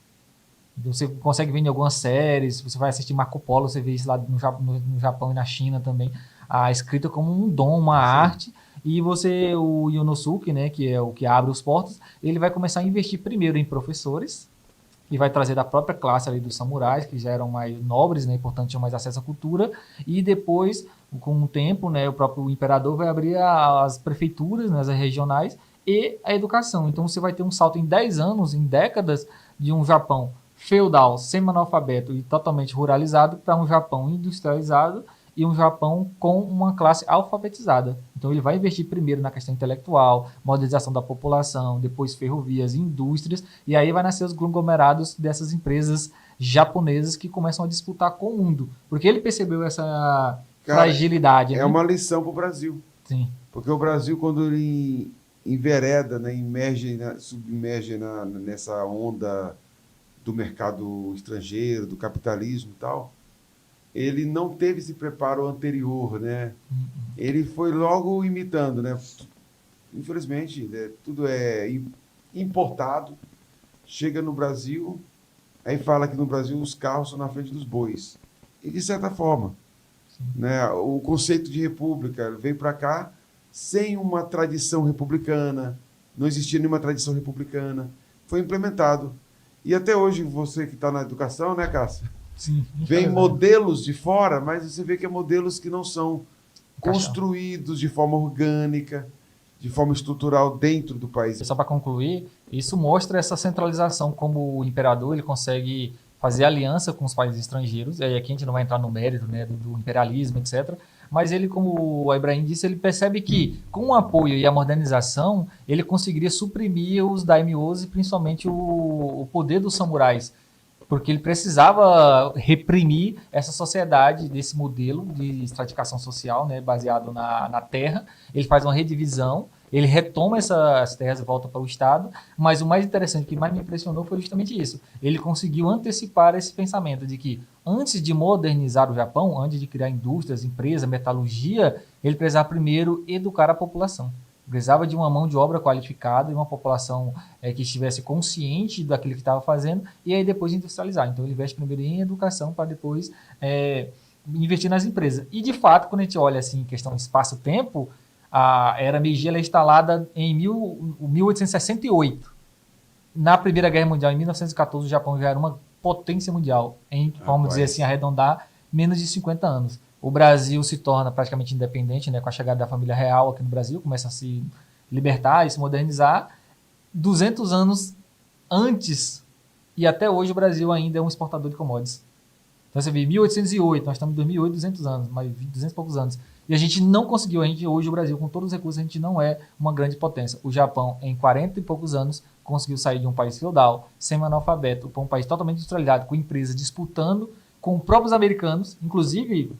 Você consegue ver em algumas séries, você vai assistir Marco Polo, você vê isso lá no Japão e na China também, a escrita como um dom, uma arte. E o Ionosuke, né, que é o que abre os portos, ele vai começar a investir primeiro em professores, e vai trazer da própria classe ali dos samurais, que já eram mais nobres, né, e portanto tinham mais acesso à cultura, e depois, com o tempo, né, o próprio imperador vai abrir as prefeituras, né, as regionais, e a educação. Então você vai ter um salto em 10 anos, em décadas, de um Japão feudal, semi-analfabeto e totalmente ruralizado, para um Japão industrializado e um Japão com uma classe alfabetizada. Então ele vai investir primeiro na questão intelectual, modernização da população, depois ferrovias, indústrias, e aí vai nascer os conglomerados dessas empresas japonesas que começam a disputar com o mundo. Porque ele percebeu essa fragilidade. É, né? uma lição para o Brasil. Sim. Porque o Brasil, quando ele envereda, né, submerge nessa onda do mercado estrangeiro, do capitalismo e tal, ele não teve esse preparo anterior, né? Ele foi logo imitando, né? Infelizmente, né, tudo é importado, chega no Brasil, aí fala que no Brasil os carros são na frente dos bois. E de certa forma, né, o conceito de república veio para cá sem uma tradição republicana, não existia nenhuma tradição republicana, foi implementado. E até hoje, você que está na educação, né, Cássio? Sim, Vem modelos de fora, mas você vê que é modelos que não são construídos de forma orgânica, de forma estrutural dentro do país. Só para concluir, isso mostra essa centralização, como o imperador ele consegue fazer aliança com os países estrangeiros, e aí aqui a gente não vai entrar no mérito, né, do imperialismo, etc., mas ele, como o Ibrahim disse, ele percebe que com o apoio e a modernização, ele conseguiria suprimir os daimyos e principalmente o poder dos samurais, porque ele precisava reprimir essa sociedade desse modelo de estratificação social, né, baseado na terra. Ele faz uma redivisão, ele retoma essas terras e volta para o Estado, mas o mais interessante, o que mais me impressionou foi justamente isso. Ele conseguiu antecipar esse pensamento de que antes de modernizar o Japão, antes de criar indústrias, empresas, metalurgia, ele precisava primeiro educar a população. Precisava de uma mão de obra qualificada e uma população que estivesse consciente daquilo que estava fazendo e aí depois industrializar. Então ele investe primeiro em educação para depois investir nas empresas. E de fato, quando a gente olha assim, questão de espaço-tempo, a era Meiji ela é instalada em 1868. Na Primeira Guerra Mundial, em 1914, o Japão já era uma potência mundial, em, vamos dizer assim, arredondar, menos de 50 anos. O Brasil se torna praticamente independente, né, com a chegada da família real aqui no Brasil, começa a se libertar e se modernizar. 200 anos antes, e até hoje o Brasil ainda é um exportador de commodities. Então você vê, 1808, nós estamos em 2008, 200 anos, mais 200 e poucos anos. E a gente não conseguiu, hoje o Brasil, com todos os recursos, a gente não é uma grande potência. O Japão, em 40 e poucos anos, conseguiu sair de um país feudal, semi-analfabeto, para um país totalmente industrializado, com empresas disputando com os próprios americanos. Inclusive,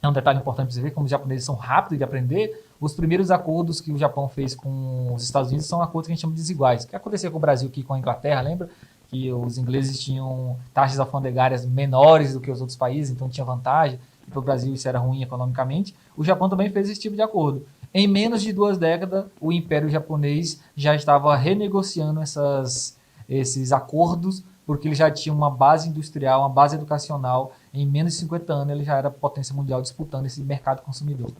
é um detalhe importante para você ver como os japoneses são rápidos de aprender. Os primeiros acordos que o Japão fez com os Estados Unidos são acordos que a gente chama de desiguais. O que aconteceu com o Brasil aqui com a Inglaterra, lembra? Que os ingleses tinham taxas alfandegárias menores do que os outros países, então tinha vantagem. E para o Brasil isso era ruim economicamente. O Japão também fez esse tipo de acordo. Em menos de 2 décadas, o Império Japonês já estava renegociando esses acordos, porque ele já tinha uma base industrial, uma base educacional. Em menos de 50 anos, ele já era potência mundial disputando esse mercado consumidor.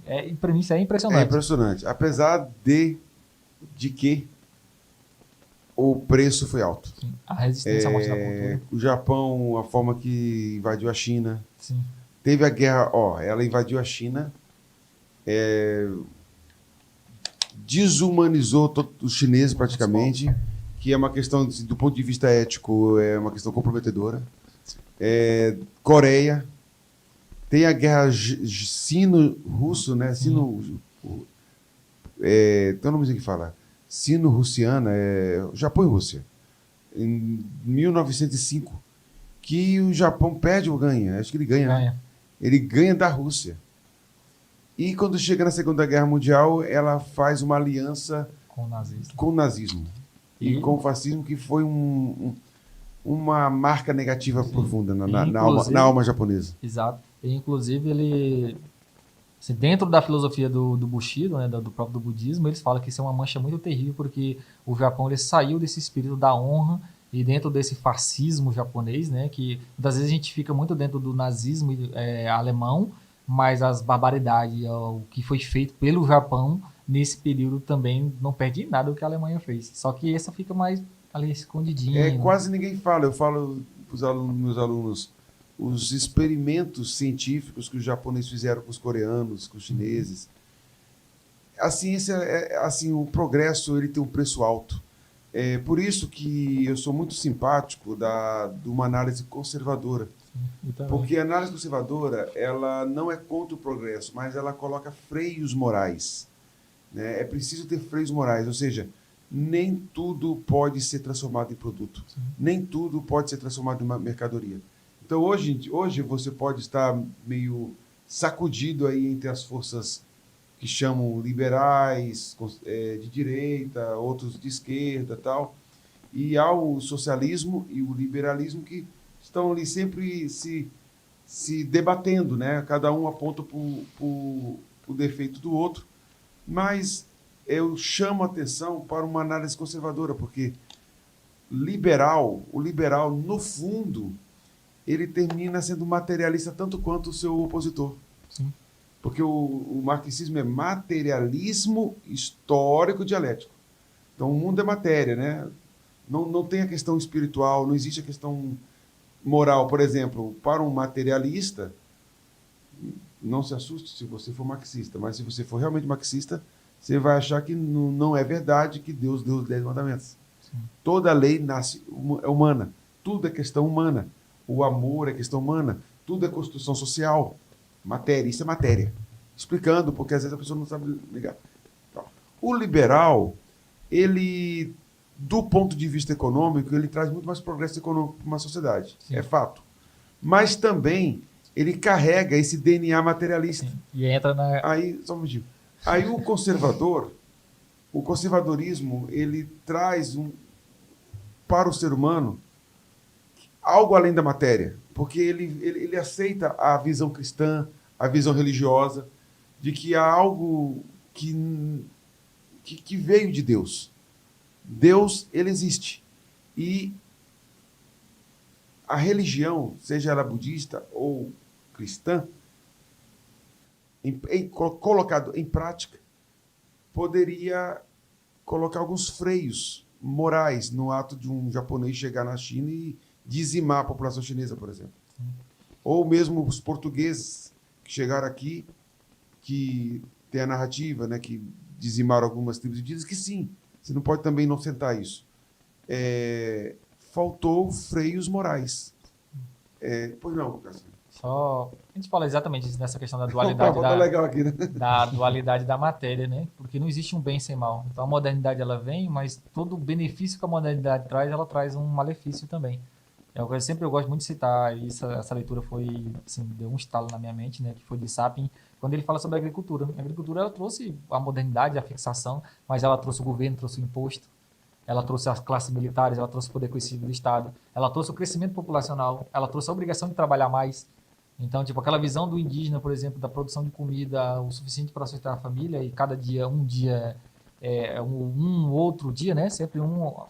Para mim, isso é impressionante. É impressionante. Apesar de que o preço foi alto. Sim. A resistência à morte da cultura. O Japão, a forma que invadiu a China. Sim. Teve a guerra, ela invadiu a China, desumanizou todos os chineses praticamente, que é uma questão, do ponto de vista ético, é uma questão comprometedora. Coreia, tem a guerra sino-russo, né? Tem um nome que fala, sino-russiana, Japão e Rússia, em 1905, que o Japão perde ou ganha? Acho que ele ganha. Né? Ele ganha da Rússia. E quando chega na Segunda Guerra Mundial, ela faz uma aliança com o nazismo e com o fascismo, que foi uma marca negativa profunda na alma japonesa. Exato. E, inclusive, ele, assim, dentro da filosofia do Bushido, né, do próprio budismo, eles falam que isso é uma mancha muito terrível, porque o Japão ele saiu desse espírito da honra e dentro desse fascismo japonês, né, que muitas vezes a gente fica muito dentro do nazismo alemão, mas as barbaridades, o que foi feito pelo Japão nesse período também não perde nada do que a Alemanha fez. Só que essa fica mais ali escondidinha. Quase ninguém fala. Eu falo para os meus alunos, os experimentos científicos que os japoneses fizeram com os coreanos, com os chineses. A ciência, assim, o progresso ele tem um preço alto. Por isso que eu sou muito simpático de uma análise conservadora. Porque a análise conservadora, ela não é contra o progresso, mas ela coloca freios morais. Né? É preciso ter freios morais, ou seja, nem tudo pode ser transformado em produto. Sim. Nem tudo pode ser transformado em uma mercadoria. Então, hoje você pode estar meio sacudido aí entre as forças que chamam liberais, de direita, outros de esquerda e tal, e há o socialismo e o liberalismo que estão ali sempre se debatendo, né? Cada um aponta para o defeito do outro, mas eu chamo a atenção para uma análise conservadora, porque o liberal, no fundo, ele termina sendo materialista tanto quanto o seu opositor. Sim. Porque o marxismo é materialismo histórico dialético. Então, o mundo é matéria, né? Não tem a questão espiritual, não existe a questão moral. Por exemplo, para um materialista, não se assuste se você for marxista, mas se você for realmente marxista, você vai achar que não é verdade que Deus deu os 10 mandamentos. Sim. Toda lei é humana. Tudo é questão humana. O amor é questão humana. Tudo é construção social. Matéria, isso é matéria. Explicando, porque às vezes a pessoa não sabe ligar. O liberal, ele, do ponto de vista econômico, ele traz muito mais progresso econômico para uma sociedade. Sim. É fato. Mas também ele carrega esse DNA materialista. Sim. E entra na... Aí, só um minutinho. Aí o conservadorismo, ele traz para o ser humano algo além da matéria, porque ele aceita a visão cristã, a visão religiosa, de que há algo que veio de Deus. Deus, ele existe. E a religião, seja ela budista ou cristã, colocado em prática, poderia colocar alguns freios morais no ato de um japonês chegar na China e dizimar a população chinesa, por exemplo. Sim. Ou mesmo os portugueses que chegaram aqui, que tem a narrativa, né, que dizimaram algumas tribos indígenas, que sim, você não pode também inocentar isso. Faltou freios morais. Pois não, Cássio. Só a gente fala exatamente isso nessa questão da dualidade legal aqui, né? Da dualidade da matéria, né? Porque não existe um bem sem mal. Então a modernidade ela vem, mas todo o benefício que a modernidade traz, ela traz um malefício também. É uma coisa sempre eu gosto muito de citar, e essa leitura foi, assim, deu um estalo na minha mente, né? Que foi de Sapin, quando ele fala sobre a agricultura. A agricultura ela trouxe a modernidade, a fixação, mas ela trouxe o governo, trouxe o imposto, ela trouxe as classes militares, ela trouxe o poder coercitivo do Estado, ela trouxe o crescimento populacional, ela trouxe a obrigação de trabalhar mais. Então, tipo, aquela visão do indígena, por exemplo, da produção de comida o suficiente para sustentar a família e cada dia, um dia um outro dia, né? Sempre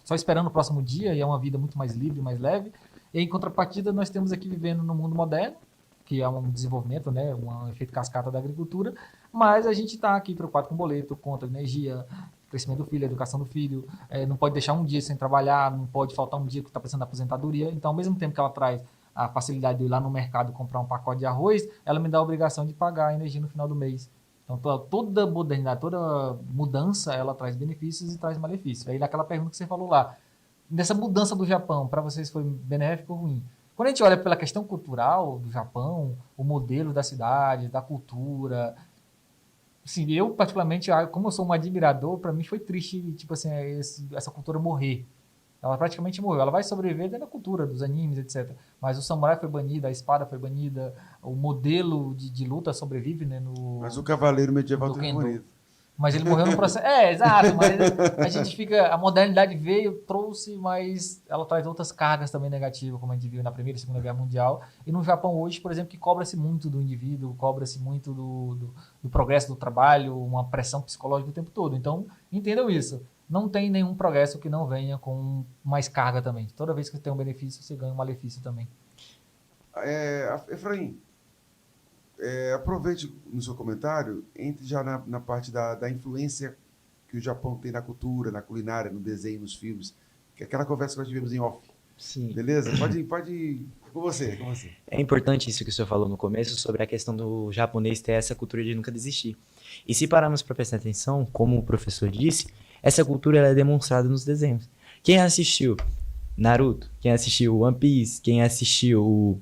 só esperando o próximo dia e é uma vida muito mais livre, mais leve. E em contrapartida, nós temos aqui vivendo no mundo moderno, que é um desenvolvimento, né? Um efeito cascata da agricultura, mas a gente está aqui preocupado com boleto, conta, energia, crescimento do filho, a educação do filho, não pode deixar um dia sem trabalhar, não pode faltar um dia que está precisando da aposentadoria. Então, ao mesmo tempo que ela traz a facilidade de ir lá no mercado comprar um pacote de arroz, ela me dá a obrigação de pagar a energia no final do mês. Então, toda modernidade, toda mudança, ela traz benefícios e traz malefícios. Aí, naquela pergunta que você falou lá, dessa mudança do Japão, para vocês foi benéfico ou ruim? Quando a gente olha pela questão cultural do Japão, o modelo da cidade, da cultura, assim, eu particularmente, como eu sou um admirador, para mim foi triste, tipo assim, essa cultura morrer. Ela praticamente morreu. Ela vai sobreviver dentro da cultura, dos animes, etc. Mas o samurai foi banido, a espada foi banida, o modelo de luta sobrevive, né? Mas o cavaleiro medieval do tem Kendo. bonito. Mas ele morreu no processo. Exato, mas a gente fica. A modernidade veio, trouxe, mas ela traz outras cargas também negativas, como a gente viu na Primeira e Segunda Guerra Mundial. E no Japão hoje, por exemplo, que cobra-se muito do indivíduo, cobra-se muito do progresso do trabalho, uma pressão psicológica o tempo todo. Então, entendam isso. Não tem nenhum progresso que não venha com mais carga também. Toda vez que você tem um benefício, você ganha um malefício também. Efraim, aproveite no seu comentário, entre já na parte da influência que o Japão tem na cultura, na culinária, no desenho, nos filmes, que é aquela conversa que nós tivemos em off. Sim. Beleza? Pode com você. É importante isso que o senhor falou no começo sobre a questão do japonês ter essa cultura de nunca desistir. E se pararmos para prestar atenção, como o professor disse, essa cultura ela é demonstrada nos desenhos. Quem assistiu Naruto, quem assistiu One Piece, quem assistiu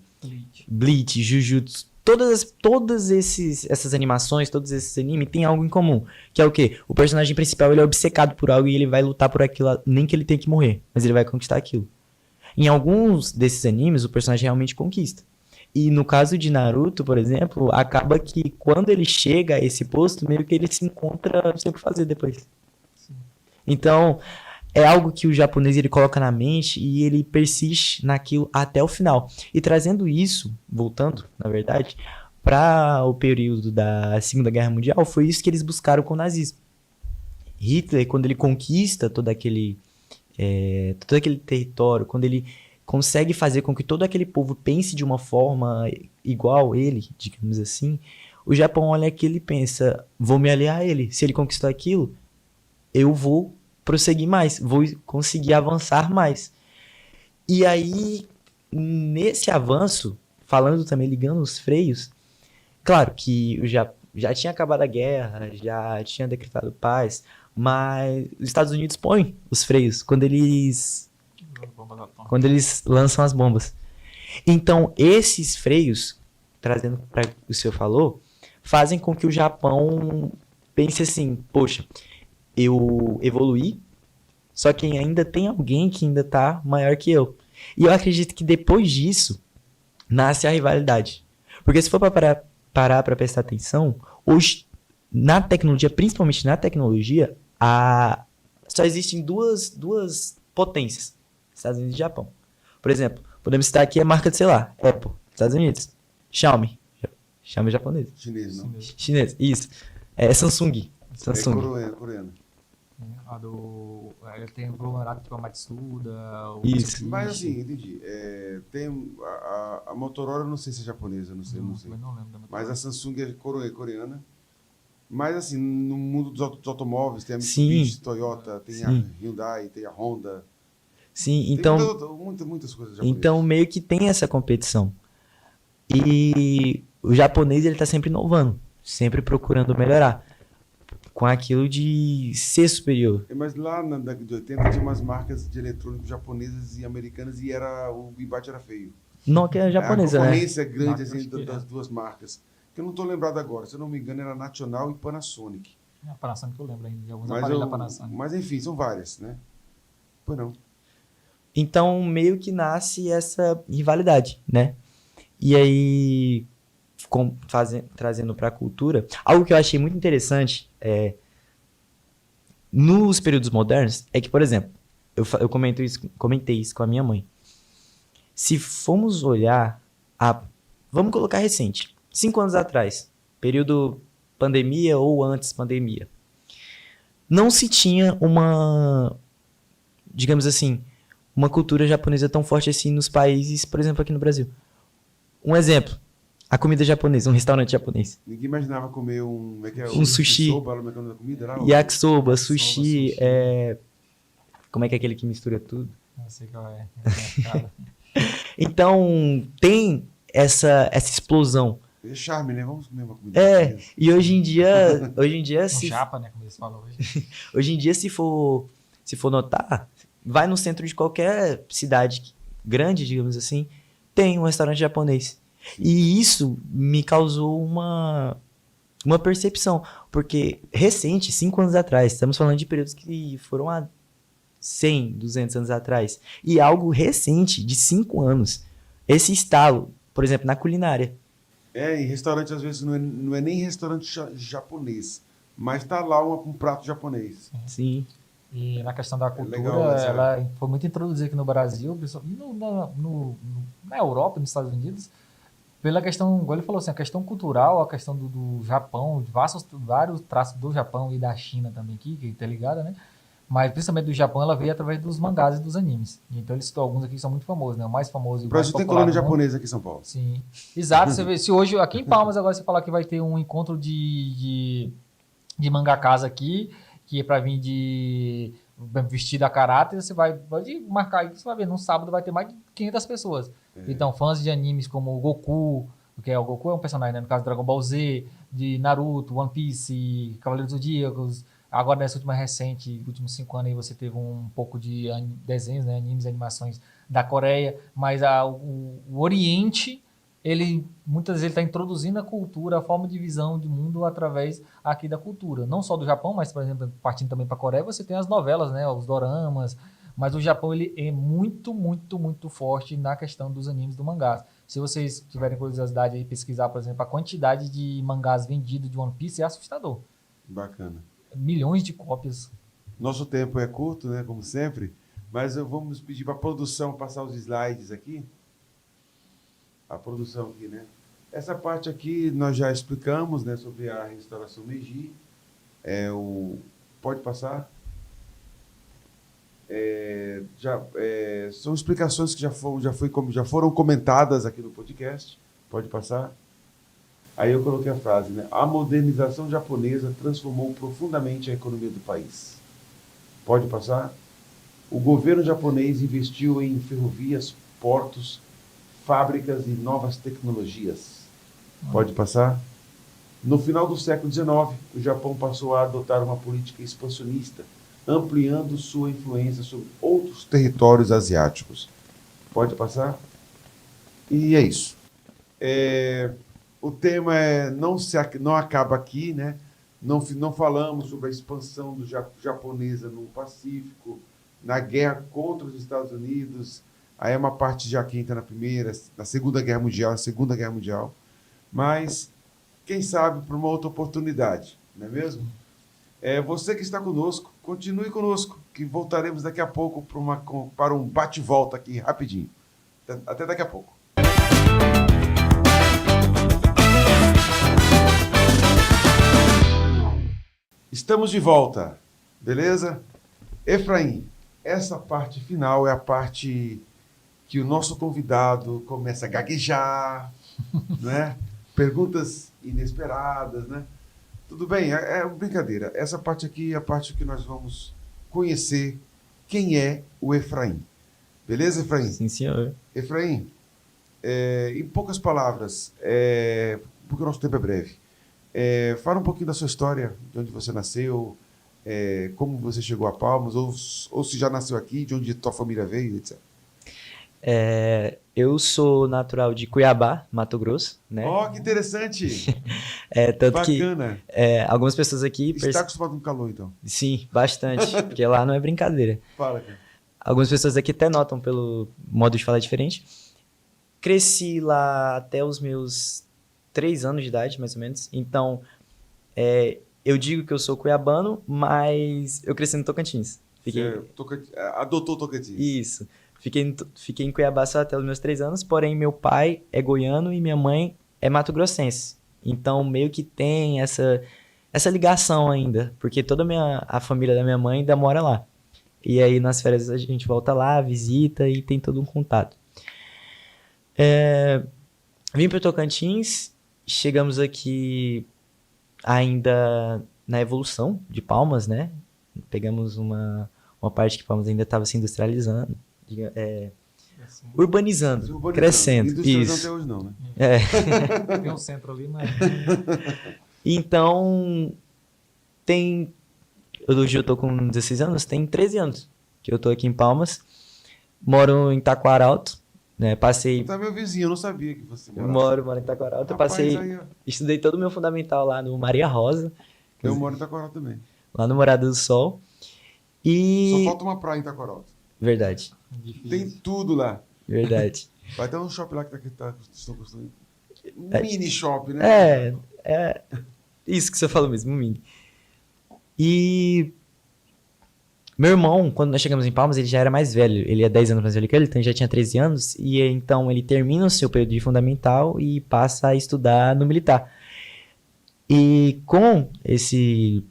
Bleach, Jujutsu, todas essas animações, todos esses animes têm algo em comum, que é o quê? O personagem principal ele é obcecado por algo e ele vai lutar por aquilo, nem que ele tenha que morrer, mas ele vai conquistar aquilo. Em alguns desses animes, o personagem realmente conquista. E no caso de Naruto, por exemplo, acaba que quando ele chega a esse posto, meio que ele se encontra sem o que fazer depois. Sim. Então, é algo que o japonês ele coloca na mente e ele persiste naquilo até o final. E trazendo isso, voltando, na verdade, para o período da Segunda Guerra Mundial, foi isso que eles buscaram com o nazismo. Hitler, quando ele conquista todo aquele território, quando ele consegue fazer com que todo aquele povo pense de uma forma igual a ele, digamos assim, o Japão olha aquilo e pensa, vou me aliar a ele. Se ele conquistou aquilo, eu vou prosseguir mais, vou conseguir avançar mais. E aí, nesse avanço, falando também, ligando os freios, claro que já tinha acabado a guerra, já tinha decretado paz, mas os Estados Unidos põem os freios quando eles lançam as bombas. Então, esses freios, trazendo para o que o senhor falou, fazem com que o Japão pense assim, poxa, eu evoluí, só que ainda tem alguém que ainda está maior que eu. E eu acredito que depois disso, nasce a rivalidade. Porque se for parar para prestar atenção, hoje, na tecnologia, principalmente na tecnologia, só existem duas potências, Estados Unidos e Japão. Por exemplo, podemos citar aqui a marca de celular, Apple, Estados Unidos. Xiaomi é japonês. Chinês, não? Chinês, isso. Samsung. É coreano. Ele tem conglomerado tipo a Matsuda. Isso. Mas assim, entendi. Tem a Motorola, não sei se é japonesa, não sei. Não lembro da Motorola. Mas a Samsung é coreana. Mas assim, no mundo dos automóveis, tem a Mitsubishi, Toyota, tem a Hyundai, tem a Honda. Sim, então... Tem muitas coisas japonesas. Então meio que tem essa competição. E o japonês ele tá sempre inovando, sempre procurando melhorar, com aquilo de ser superior. Mas lá na década de 80 tinha umas marcas de eletrônicos japonesas e americanas e o embate era feio. Não, que é japonesa, né? A concorrência grande assim, das duas marcas. Que eu não estou lembrado agora, se eu não me engano era National e Panasonic. A Panasonic eu lembro ainda de alguns aparelhos da Panasonic. Mas enfim, são várias, né? Pois não. Então meio que nasce essa rivalidade, né? E aí, trazendo para a cultura, algo que eu achei muito interessante nos períodos modernos é que, por exemplo, eu comentei isso com a minha mãe. Se formos olhar, vamos colocar recente, 5 anos atrás, período pandemia ou antes pandemia, não se tinha digamos assim, uma cultura japonesa tão forte assim nos países, por exemplo, aqui no Brasil. Um exemplo, A comida japonesa, um restaurante japonês. Ninguém imaginava comer um... Como é que é? Um sushi. Soba, como é que é o nome da comida lá? Yakisoba, sushi, sushi. como é que é aquele que mistura tudo? Não sei qual é. Cara. Então, tem essa explosão. É charme, né? Vamos comer uma comida É, japonesa. e hoje em dia, Um chapa, né? Como eles falam hoje. hoje em dia, se for notar, vai no centro de qualquer cidade grande, digamos assim, tem um restaurante japonês. E isso me causou uma percepção, porque recente, 5 anos atrás, estamos falando de períodos que foram há 100, 200 anos atrás, e algo recente, de 5 anos, esse estalo, por exemplo, na culinária. Em restaurante, às vezes, não é nem restaurante japonês, mas tá lá um prato japonês. Sim. E na questão da cultura, legal, ela foi muito introduzida aqui no Brasil, na Europa, nos Estados Unidos, pela questão, igual ele falou assim, a questão cultural, a questão do Japão, de vários traços do Japão e da China também aqui, que tá ligada, né? Mas principalmente do Japão, ela veio através dos mangás e dos animes. Então eles citou alguns aqui que são muito famosos, né? O mais famoso e O o mais Brasil tem popular colônia do mundo. japonesa aqui em São Paulo. Sim. Exato, você vê, se hoje, aqui em Palmas, agora você falar que vai ter um encontro de mangakas aqui, que é pra vir de vestido a caráter, você pode marcar aí que você vai ver, num sábado vai ter mais de 500 pessoas. Então, fãs de animes como o Goku, porque o Goku é um personagem, né? No caso do Dragon Ball Z, de Naruto, One Piece, Cavaleiros do Zodíacos. Agora, nessa última recente, últimos 5 anos, aí você teve um pouco de desenhos, né? Animes e animações da Coreia, mas o Oriente, muitas vezes ele está introduzindo a cultura, a forma de visão de mundo através aqui da cultura. Não só do Japão, mas, por exemplo, partindo também para a Coreia, você tem as novelas, né? Os doramas. Mas o Japão ele é muito, muito, muito forte na questão dos animes do mangás. Se vocês tiverem curiosidade aí pesquisar, por exemplo, a quantidade de mangás vendidos de One Piece é assustador. Bacana. Milhões de cópias. Nosso tempo é curto, né? Como sempre. Mas vamos pedir para a produção passar os slides aqui. A produção aqui, né? Essa parte aqui nós já explicamos, né? Sobre a restauração Meiji. Pode passar. São explicações que já foram comentadas aqui no podcast. Pode passar. Aí eu coloquei a frase, né? A modernização japonesa transformou profundamente a economia do país. Pode passar. O governo japonês investiu em ferrovias, portos, fábricas e novas tecnologias. Pode passar. No final do século XIX, o Japão passou a adotar uma política expansionista, ampliando sua influência sobre outros territórios asiáticos. Pode passar? E é isso. O tema não acaba aqui, né? Não falamos sobre a expansão japonesa no Pacífico, na guerra contra os Estados Unidos. Aí é uma parte já que entra na Segunda Guerra Mundial. Mas, quem sabe, para uma outra oportunidade, não é mesmo? Você que está conosco, continue conosco, que voltaremos daqui a pouco para um bate-volta aqui, rapidinho. Até daqui a pouco. Estamos de volta, beleza? Efraim, essa parte final é a parte que o nosso convidado começa a gaguejar, né? Perguntas inesperadas, né? Tudo bem, é brincadeira. Essa parte aqui é a parte que nós vamos conhecer quem é o Efraim. Beleza, Efraim? Sim, senhor. Efraim, em poucas palavras, porque o nosso tempo é breve, fala um pouquinho da sua história, de onde você nasceu, como você chegou a Palmas, ou se já nasceu aqui, de onde tua família veio, etc. Eu sou natural de Cuiabá, Mato Grosso, né? Oh, que interessante! Tanto Bacana. que algumas pessoas aqui... Está acostumado com calor, então? Sim, bastante, porque lá não é brincadeira. Fala, cara. Algumas pessoas aqui até notam pelo modo de falar diferente. Cresci lá até os meus 3 anos de idade, mais ou menos. Então, eu digo que eu sou cuiabano, mas eu cresci no Tocantins. Adotou Tocantins. Isso. Fiquei em Cuiabá só até os meus 3 anos, porém meu pai é goiano e minha mãe é mato-grossense. Então, meio que tem essa ligação ainda, porque toda a família da minha mãe ainda mora lá. E aí, nas férias, a gente volta lá, visita e tem todo um contato. Vim para Tocantins, chegamos aqui ainda na evolução de Palmas, né? Pegamos uma parte que Palmas ainda estava se industrializando, Assim, urbanizando, crescendo. Industrializando Isso. até hoje não, né? tem um centro ali, mas Então, hoje eu tô com 16 anos, tem 13 anos que eu tô aqui em Palmas. Moro em Taquaralto, né? Passei, Tá meu vizinho, eu não sabia que você moro em Taquaralto. Eu Rapaz, passei, aí, ó, estudei todo o meu fundamental lá no Maria Rosa, eu moro em Itacoral também. lá no Morada do Sol. Só E falta uma praia em Itacoral. verdade, difícil. Tem tudo lá. verdade. Vai ter um shopping lá que estão construindo. Um É. mini shopping, né? É isso que você falou mesmo, um mini. E meu irmão, quando nós chegamos em Palmas, ele já era mais velho. Ele é 10 anos mais velho que eu, então ele já tinha 13 anos. E então ele termina o seu período de fundamental e passa a estudar no militar. E com esse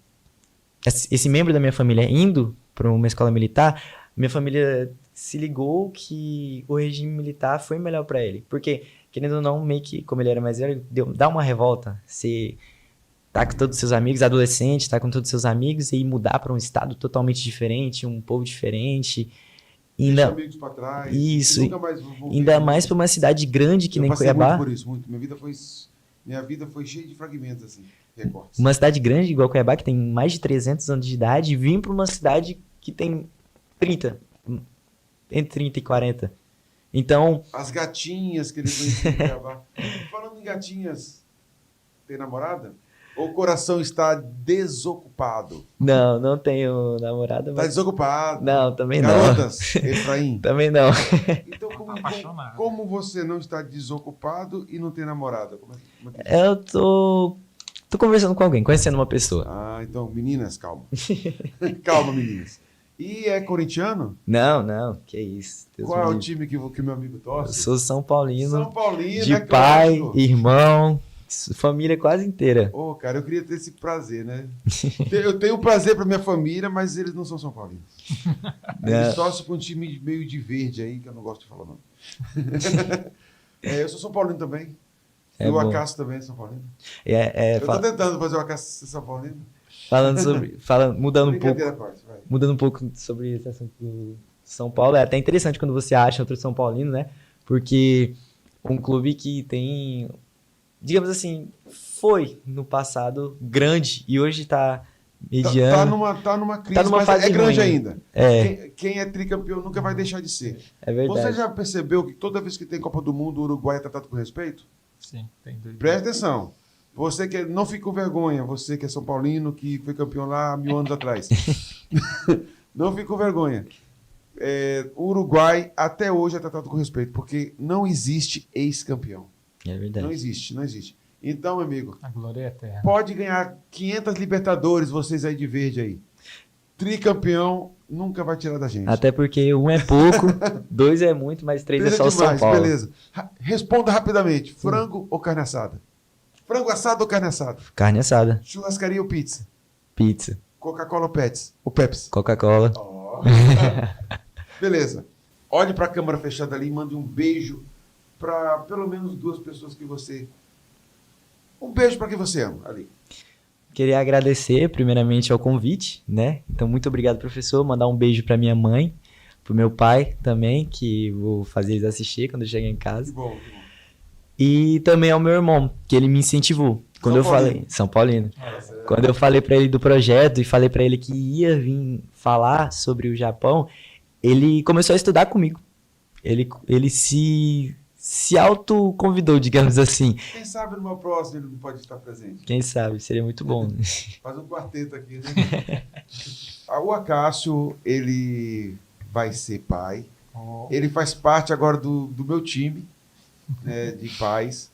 membro da minha família indo para uma escola militar, minha família se ligou que o regime militar foi melhor para ele. Porque, querendo ou não, meio que, como ele era mais velho, dá uma revolta. Você tá com todos os seus amigos, adolescente, tá com todos os seus amigos e mudar para um estado totalmente diferente, um povo diferente. Deixa Ainda, amigos pra trás. isso, Nunca mais vou ver ainda eles. mais para uma cidade grande que Eu nem passei Cuiabá. muito por isso, muito. Minha vida foi cheia de fragmentos, assim, recortes. Uma cidade grande igual Cuiabá, que tem mais de 300 anos de idade, e vim para uma cidade que tem 30, entre 30 e 40. Então, As gatinhas que ele conhecia em Cuiabá. Falando em gatinhas, tem namorada? Ou o coração está desocupado? não tenho namorada, Está mas... desocupado. Não, também não. Garotas, Efraim. Também não. Então, Tá apaixonado. como você não está desocupado e não tem namorada? Como é que... Eu tô conversando com alguém, conhecendo uma pessoa. Ah, então, meninas, calma. Calma, meninas. E é corintiano? Não, que isso. Deus Qual é me o livre. time que meu amigo Eu torce? sou São Paulino, São Paulino, de é pai, clássico. irmão, família quase inteira. Ô, cara, eu queria ter esse prazer, né? Eu tenho prazer pra minha família, mas eles não são São Paulinos. Eles torcem pra um time meio de verde aí, que eu não gosto de falar não. Eu sou São Paulino também. É e o bom. Acácio também é São Paulino. Eu Eu tô tentando fazer o Acácio ser São Paulino. mudando um pouco. Brincadeira à parte, vai. Mudando um pouco sobre esse assunto do São Paulo, é até interessante quando você acha outro São Paulino, né? Porque um clube que tem, digamos assim, foi no passado grande e hoje tá mediano. Tá numa crise, Tá numa mas fase é grande ruim. ainda. É, Quem é tricampeão nunca vai deixar de ser. é verdade. Você já percebeu que toda vez que tem Copa do Mundo, o Uruguai é tratado com respeito? Sim, tem dois. Presta atenção. Você que não fique com vergonha, você que é São Paulino, que foi campeão lá há 1000 anos atrás. Não fique com vergonha. O Uruguai até hoje é tratado com respeito, porque não existe ex-campeão. É Não verdade. existe, não existe. Então, meu amigo, A glória é eterna. pode ganhar 500 Libertadores, vocês aí de verde aí. Tricampeão nunca vai tirar da gente. Até porque um é pouco, dois é muito, mas três é só o São Paulo. beleza. Responda rapidamente. Frango ou carne assada? Frango assado ou carne assada? Carne assada, Churrascaria ou pizza? pizza, Coca-Cola ou Pepsi? Ou Pepsi? Coca-Cola. Ó. Beleza. Olhe para a câmera fechada ali e mande um beijo para pelo menos 2 pessoas que você... Um beijo para quem você ama ali. Queria agradecer primeiramente ao convite, né? Então, muito obrigado, professor. Mandar um beijo para minha mãe, pro meu pai também, que vou fazer eles assistir quando eu chegar em Que casa. bom, que bom. E também ao meu irmão, que ele me incentivou. Quando São Paulino. São Paulino. Quando eu falei para ele do projeto e falei para ele que ia vir falar sobre o Japão, ele começou a estudar comigo. Ele se autoconvidou, digamos assim. Quem sabe no meu próximo ele não pode estar presente. Quem sabe, seria muito bom. Faz um quarteto aqui, né? O Acácio, ele vai ser pai. Ó, Ele faz parte agora do meu time, né, de pais.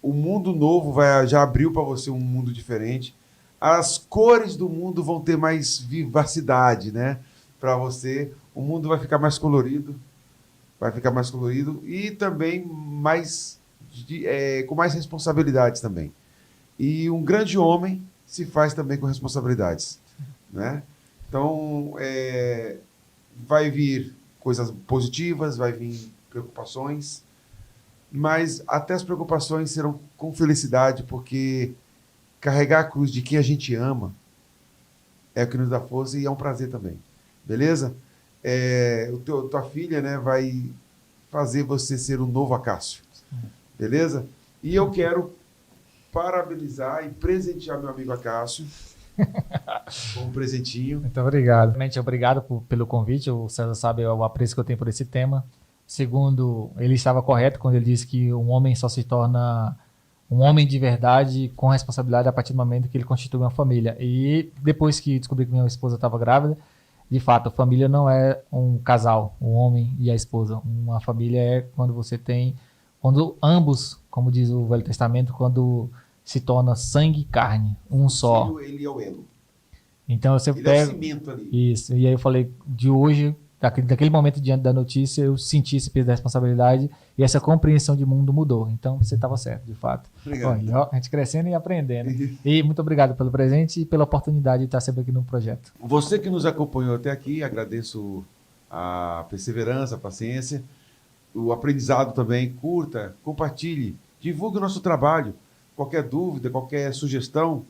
O mundo novo já abriu para você um mundo diferente. As cores do mundo vão ter mais vivacidade, né? Para você. O mundo vai ficar mais colorido. Vai ficar mais colorido e também com mais responsabilidades também. E um grande homem se faz também com responsabilidades, né? Então, vai vir coisas positivas, vai vir preocupações, mas até as preocupações serão com felicidade, porque carregar a cruz de quem a gente ama é o que nos dá força e é um prazer também. Beleza? Tua filha, né, vai fazer você ser um novo Acácio. Beleza? E eu quero parabenizar e presentear meu amigo Acácio com um presentinho. Muito obrigado. Realmente, obrigado pelo convite. O César sabe o apreço que eu tenho por esse tema. Segundo, ele estava correto quando ele disse que um homem só se torna um homem de verdade com responsabilidade a partir do momento que ele constitui uma família. E depois que descobri que minha esposa estava grávida, de fato, a família não é um casal, o homem e a esposa. Uma família é quando você tem, quando ambos, como diz o Velho Testamento, quando se torna sangue e carne, um só. O filho, ele é o elo. Então eu sempre Ele é o pego cimento ali. isso. E aí eu falei, de hoje, daquele momento diante da notícia, eu senti esse peso da responsabilidade e essa compreensão de mundo mudou. Então você estava certo, de fato. Obrigado. Olha, ó, a gente crescendo e aprendendo. E muito obrigado pelo presente e pela oportunidade de estar sempre aqui no projeto. Você que nos acompanhou até aqui, agradeço a perseverança, a paciência, o aprendizado também. Curta, compartilhe, divulgue o nosso trabalho. Qualquer dúvida, qualquer sugestão,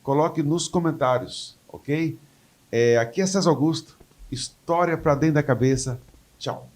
coloque nos comentários, ok? Aqui é César Augusto, história para dentro da cabeça. Tchau.